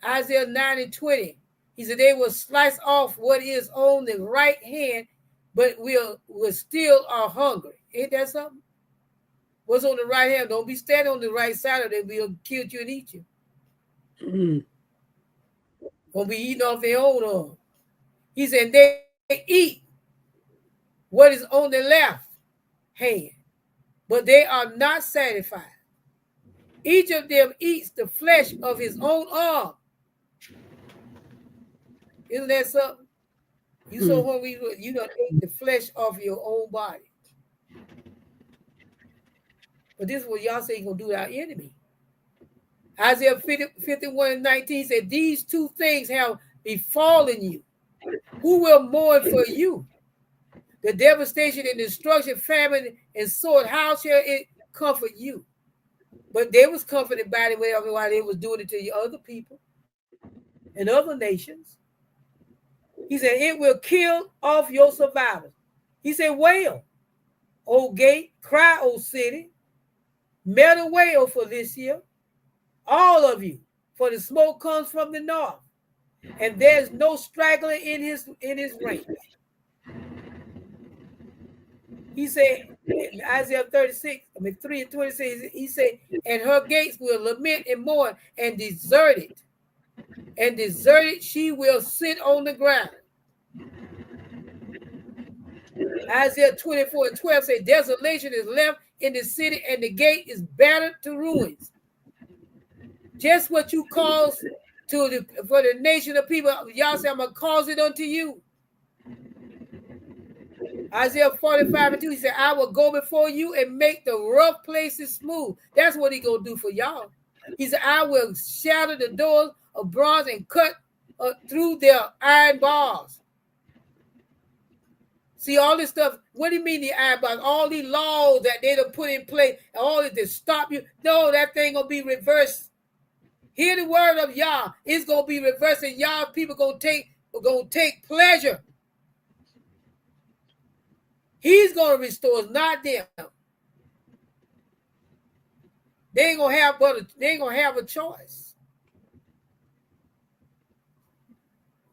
Isaiah 9:20. He said they will slice off what is on the right hand, but will still are hungry. Ain't that something? What's on the right hand? Don't be standing on the right side of them, will kill you and eat you. Gonna be eating off their own arm. He said they eat what is on the left hand, but they are not satisfied. Each of them eats the flesh of his own arm. Isn't that something? You so hungry, you gonna eat the flesh of your own body. But this is what y'all say you're gonna do to our enemy. Isaiah 51:19 said, these two things have befallen you. Who will mourn for you? The devastation and destruction, famine, and sword, how shall it comfort you? But they was comforted by it while they was doing it to other people and other nations. He said, it will kill off your survivors. He said, wail, O gate, cry, O city, melt a wail for this year, all of you, for the smoke comes from the north, and there's no straggler in his range. He said, in Isaiah 3:26, he said, and her gates will lament and mourn, and deserted she will sit on the ground. Isaiah 24:12 say, desolation is left in the city and the gate is battered to ruins. Just what you caused for the nation of people, y'all say, I'm going to cause it unto you. Isaiah 45:2, he said, I will go before you and make the rough places smooth. That's what he going to do for y'all. He said, I will shatter the doors of bronze and cut through their iron bars. See, all this stuff, what do you mean the iron bars? All these laws that they done put in place, all this to stop you. No, that thing going to be reversed. Hear the word of Yah. It's going to be reversed, and Yah people going to take pleasure. He's going to restore us, not them. They ain't going to have a choice.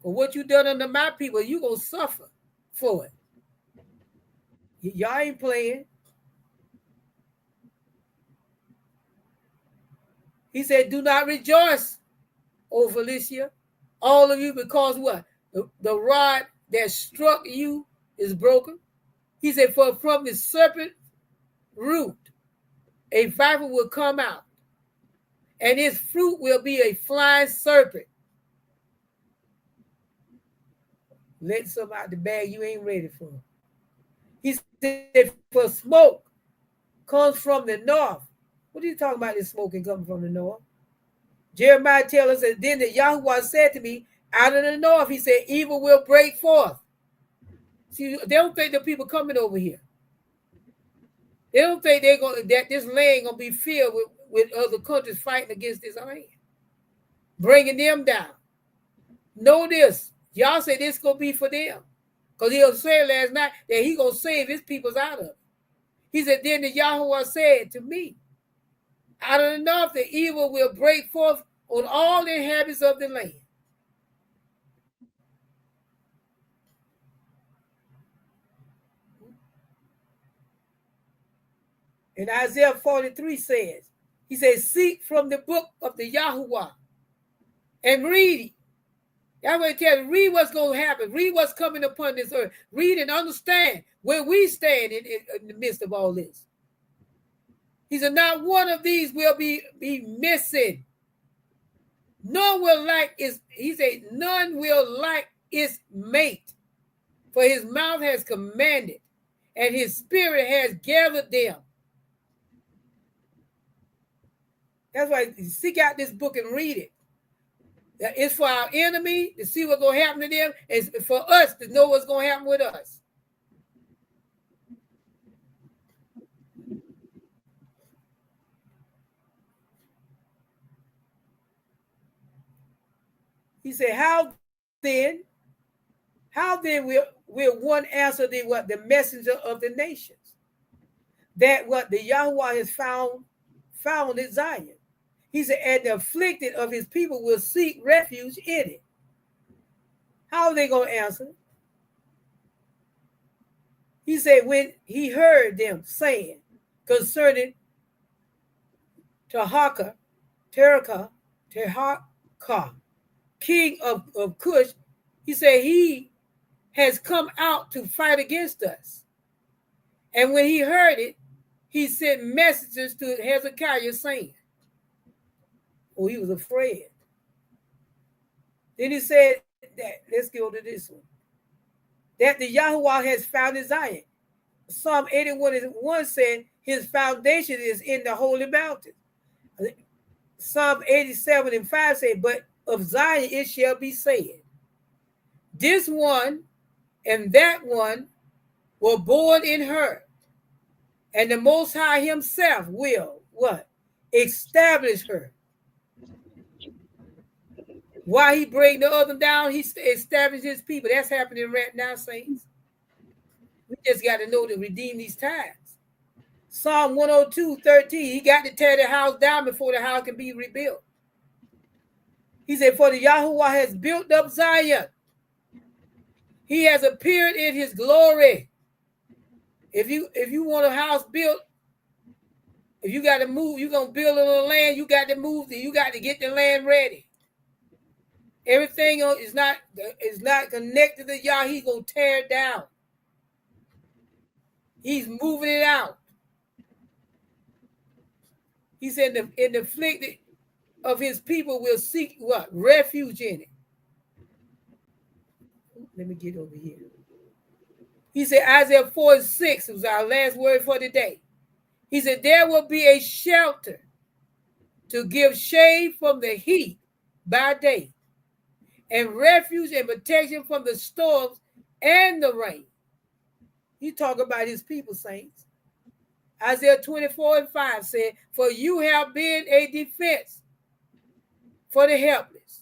For what you done unto my people, you going to suffer for it. Y'all ain't playing. He said, do not rejoice, O Felicia, all of you, because what? The rod that struck you is broken. He said, for from the serpent root, a viper will come out, and its fruit will be a flying serpent. Let some out the bag you ain't ready for. He said, for smoke comes from the north. What are you talking about, this smoking coming from the north? Jeremiah tells us that then the Yahuwah said to me, out of the north, he said, evil will break forth. See, they don't think the people coming over here. They don't think that this land gonna be filled with other countries fighting against this land, bringing them down. Know this, y'all say this gonna be for them, because he said last night that he gonna save his peoples out of it. He said, then the Yahuwah said to me, out of the north, the evil will break forth on all the inhabitants of the land. And Isaiah 43 says, he says, seek from the book of the Yahuwah and read it. That's what it tells you. Read what's going to happen. Read what's coming upon this earth. Read and understand where we stand in the midst of all this. He said, not one of these will be missing. None will like its, he said, none will like its mate. For his mouth has commanded, and his spirit has gathered them. That's why seek out this book and read it. It's for our enemy to see what's going to happen to them. It's for us to know what's going to happen with us. He said, how then will one answer the messenger of the nations? That what the Yahuwah has found in Zion. He said, and the afflicted of his people will seek refuge in it. How are they going to answer? He said, when he heard them saying concerning Terhaka, king of Cush, he said, he has come out to fight against us. And when he heard it, he sent messages to Hezekiah saying, oh, he was afraid. Then he said that, let's go to this one, that the Yahuwah has found in Zion. Psalm 81:1 said his foundation is in the holy mountain. Psalm 87:5 said, but of Zion it shall be said, this one and that one were born in her, and the Most High himself will, what? Establish her. While he bring the other down, he established his people. That's happening right now, saints. We just got to know to redeem these times. Psalm 102:13, he got to tear the house down before the house can be rebuilt. He said, for the Yahuwah has built up Zion. He has appeared in his glory. If you want a house built, if you got to move, you're going to build on the land, you got to move, you got to get the land ready. Everything is not connected to Yah, he's going to tear it down. He's moving it out. He said, in the afflicted of his people will seek what? Refuge in it. Let me get over here. He said, Isaiah 4:6 was our last word for today. He said, there will be a shelter to give shade from the heat by day, and refuge and protection from the storms and the rain. He talk about his people, saints. Isaiah 24:5 said, for you have been a defense for the helpless,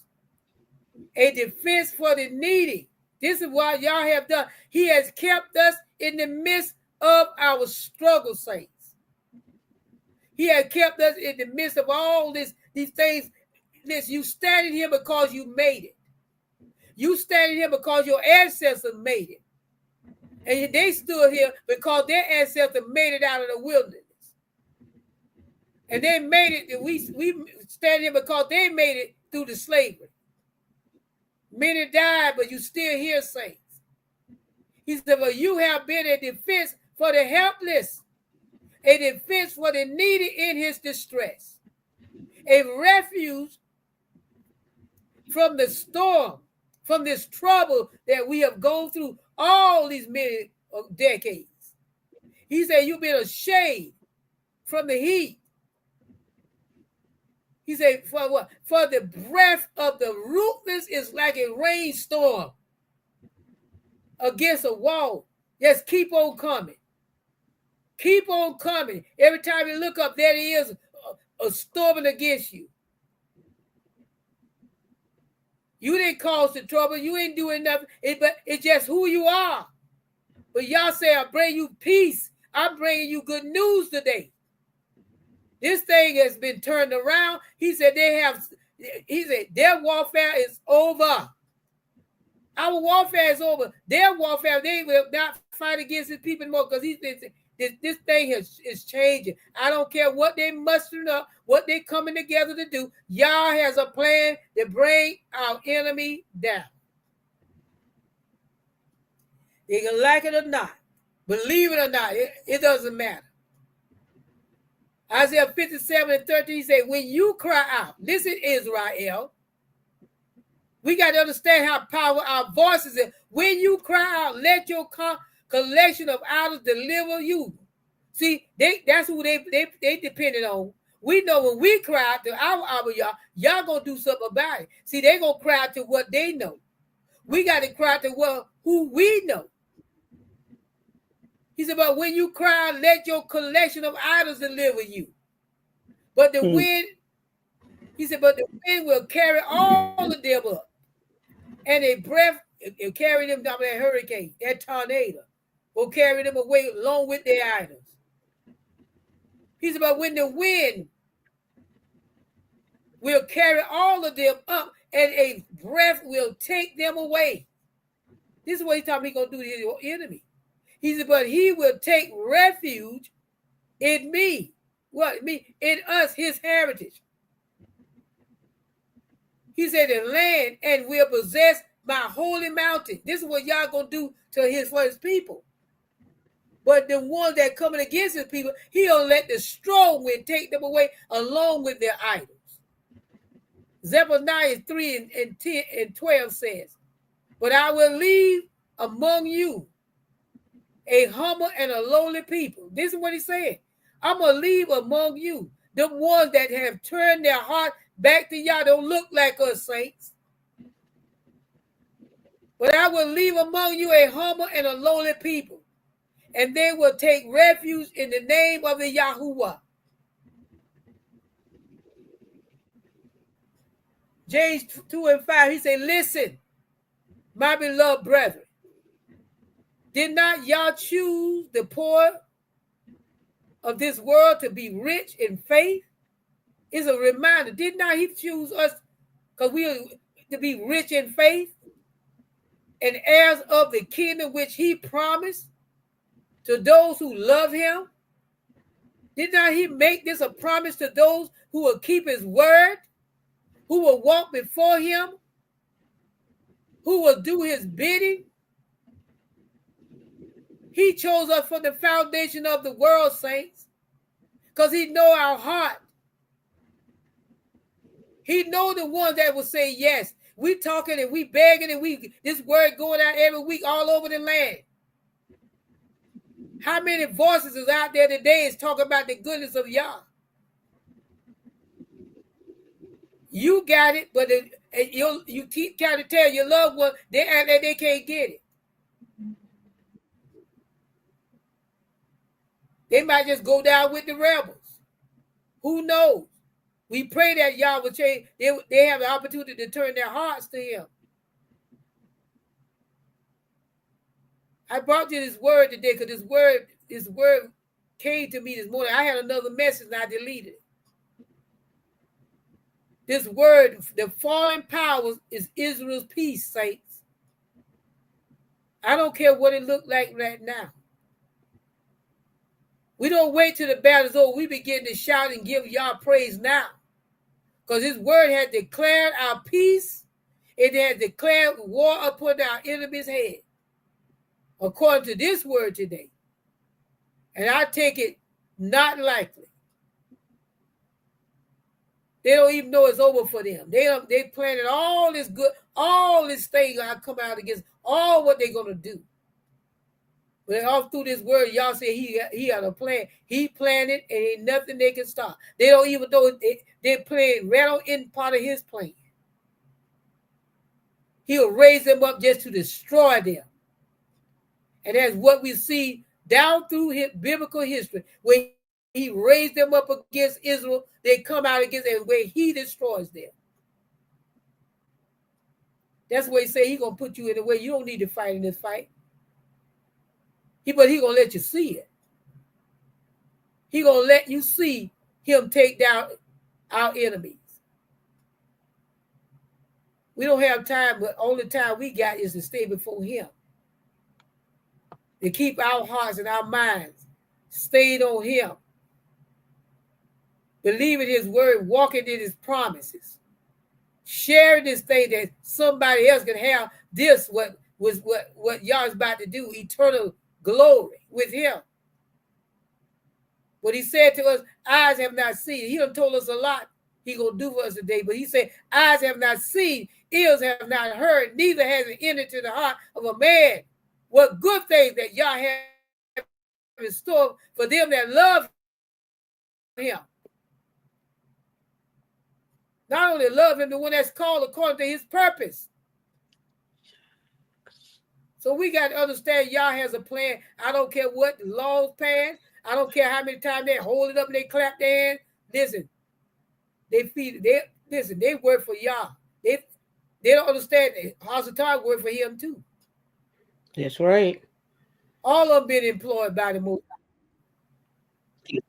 a defense for the needy. This is what y'all have done. He has kept us in the midst of our struggle, saints. He has kept us in the midst of all these things. Listen, you standing here because you made it. You standing here because your ancestors made it. And they stood here because their ancestors made it out of the wilderness. And they made it, we stand here because they made it through the slavery. Many died, but you still here, saints. He said, well, you have been a defense for the helpless, a defense for the needy in his distress, a refuge from the storm, from this trouble that we have gone through all these many decades. He said, you've been a shade from the heat. He said, for what? For the breath of the ruthless is like a rainstorm against a wall. Just keep on coming. Keep on coming. Every time you look up, there he is, a storming against you. You didn't cause the trouble. You ain't doing nothing. But it's just who you are. But y'all say, I bring you peace. I'm bringing you good news today. This thing has been turned around. He said their warfare is over. Our warfare is over. Their warfare, they will not fight against his people anymore because this thing is changing. I don't care what they mustering up, what they coming together to do. Yah has a plan to bring our enemy down. They can like it or not, believe it or not, it doesn't matter. Isaiah 57:13 he said, when you cry out, listen, Israel, we got to understand how powerful our voices is. When you cry out, let your collection of idols deliver you. See, that's who they depended on. We know when we cry out to our Abba, y'all gonna do something about it. See, they gonna cry out to what they know. We got to cry out to who we know. He said, but when you cry, let your collection of idols deliver you. But the wind, he said, but the wind will carry all of them up. And a breath will carry them down, that hurricane, that tornado will carry them away along with their idols. He said, but when the wind will carry all of them up and a breath will take them away. This is what he told me he's going to do to your enemy. He said, but he will take refuge in me. What? Me, in us, his heritage. He said, the land and will possess my holy mountain. This is what y'all going to do for his people. But the ones that coming against his people, he'll let the strong wind take them away along with their idols. Zephaniah 3:10-12 says, but I will leave among you a humble and a lowly people. This is what he said. I'm going to leave among you the ones that have turned their heart back to y'all. Don't look like us, saints. But I will leave among you a humble and a lowly people, and they will take refuge in the name of the Yahuwah. James 2:5, he said, listen, my beloved brethren, did not y'all choose the poor of this world to be rich in faith? It's a reminder. Did not he choose us because we are to be rich in faith and heirs of the kingdom which he promised to those who love him? Did not he make this a promise to those who will keep his word, who will walk before him, who will do his bidding? He chose us from the foundation of the world, saints, because he know our heart. He know the ones that will say yes. We talking and we begging and this word going out every week all over the land. How many voices is out there today is talking about the goodness of Yah? You got it, but you keep trying to tell your loved one they act like they can't get it. They might just go down with the rebels. Who knows? We pray that Yah will change. They have the opportunity to turn their hearts to him. I brought you this word today because this word came to me this morning. I had another message and I deleted it. This word, the fallen powers, is Israel's peace, saints. I don't care what it looked like right now. We don't wait till the battle is over. We begin to shout and give Yah praise now. Because his word had declared our peace. It had declared war upon our enemy's head. According to this word today. And I take it not likely. They don't even know it's over for them. They planning all this good, all this thing I come out against, all what they're going to do. But all through this word, Yah said he had a plan. He planned it, and ain't nothing they can stop. They don't even know they're playing right on in part of his plan. He'll raise them up just to destroy them. And that's what we see down through his biblical history. When he raised them up against Israel, they come out against them where he destroys them. That's why he say he's going to put you in a way you don't need to fight in this fight. But he's going to let you see it. He's going to let you see him take down our enemies. We don't have time, but only time we got is to stay before him. To keep our hearts and our minds stayed on him. Believing his word, walking in his promises. Sharing this thing that somebody else can have this, what Yah is about to do, eternal glory with him. What he said to us, eyes have not seen. He done told us a lot he going to do for us today. But he said, eyes have not seen, ears have not heard, neither has it entered to the heart of a man. What good things that Yah have in store for them that love him. Not only love him, the one that's called according to his purpose. So we got to understand Yah has a plan. I don't care what the laws pass. I don't care how many times they hold it up and they clap their hands. Listen, they work for Yah. They don't understand that Hasatan work for him too. That's right. All of them been employed by the Most High.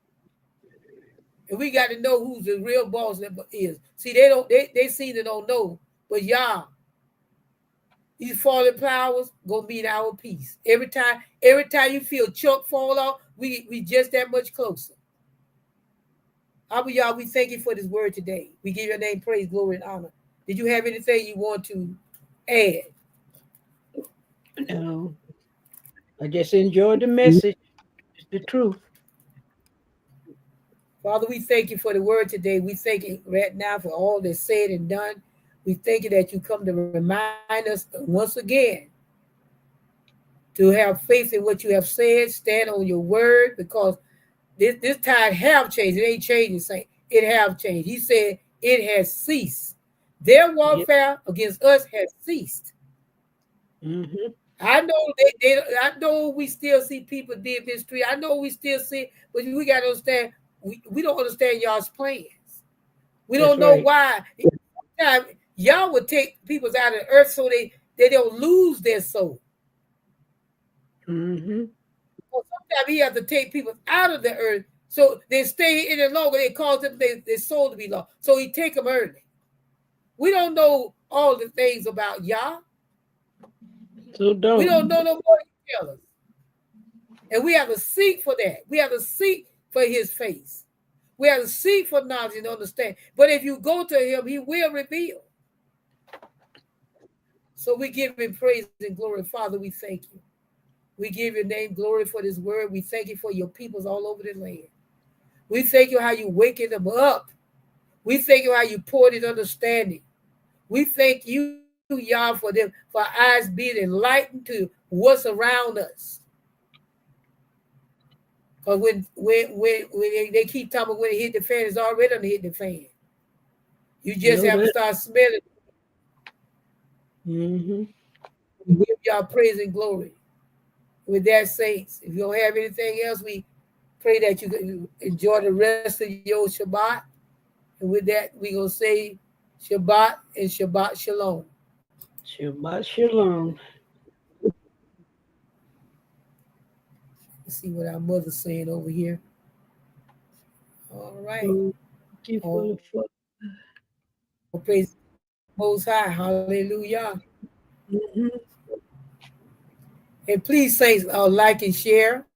And we got to know who's the real boss is. See, they seem to don't know, but Yah, these fallen powers gonna be our peace. Every time you feel Chuck fall off, we just that much closer. Y'all, we thank you for this word today. We give your name praise, glory, and honor. Did you have anything you want to add? No. I just enjoyed the message. It's the truth. Father, we thank you for the word today. We thank you right now for all that's said and done. We thank you that you come to remind us once again to have faith in what you have said, stand on your word, because this tide have changed. It ain't changing, Saint. It have changed. He said it has ceased. Their warfare against us has ceased. Mm-hmm. I know I know we still see people dead in the street. I know we still see, but we got to understand, we don't understand y'all's plans. We don't know why. Sometimes y'all would take people out of the earth so they don't lose their soul. Mm-hmm. Well, sometimes he has to take people out of the earth so they stay in it longer. They cause them their soul to be lost. So he take them early. We don't know all the things about Yah. So we don't know no more he tell us. And we have to seek for that. We have to seek for his face. We have to seek for knowledge and understand. But if you go to him, he will reveal. So we give him praise and glory. Father, we thank you. We give your name glory for this word. We thank you for your peoples all over the land. We thank you how you waking them up. We thank you how you poured in understanding. We thank you, Yah, for them, for our eyes being enlightened to what's around us. Because when they keep talking about when it hit the fan, it's already on the hit the fan. You just have to start smelling. Mm-hmm. We give y'all praise and glory. With that, saints, if you don't have anything else, we pray that you can enjoy the rest of your Shabbat. And with that, we're going to say Shabbat and Shabbat Shalom. Shabbat Shalom. Let's see what our mother's saying over here. All right. Oh, praise Most High. Hallelujah. mm-hmm. And please, saints, like and share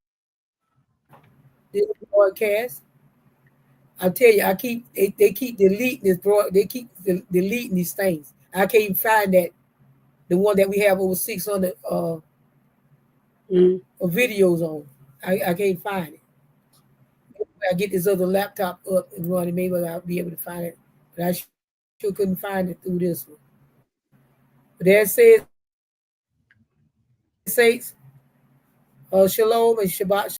this broadcast. I tell you, they keep deleting this they keep deleting these things. I can't even find that the one that we have over 600 videos on. I can't find it. I get this other laptop up and running, maybe I'll be able to find it. But I sure couldn't find it through this one. But that says, Shalom and Shabbat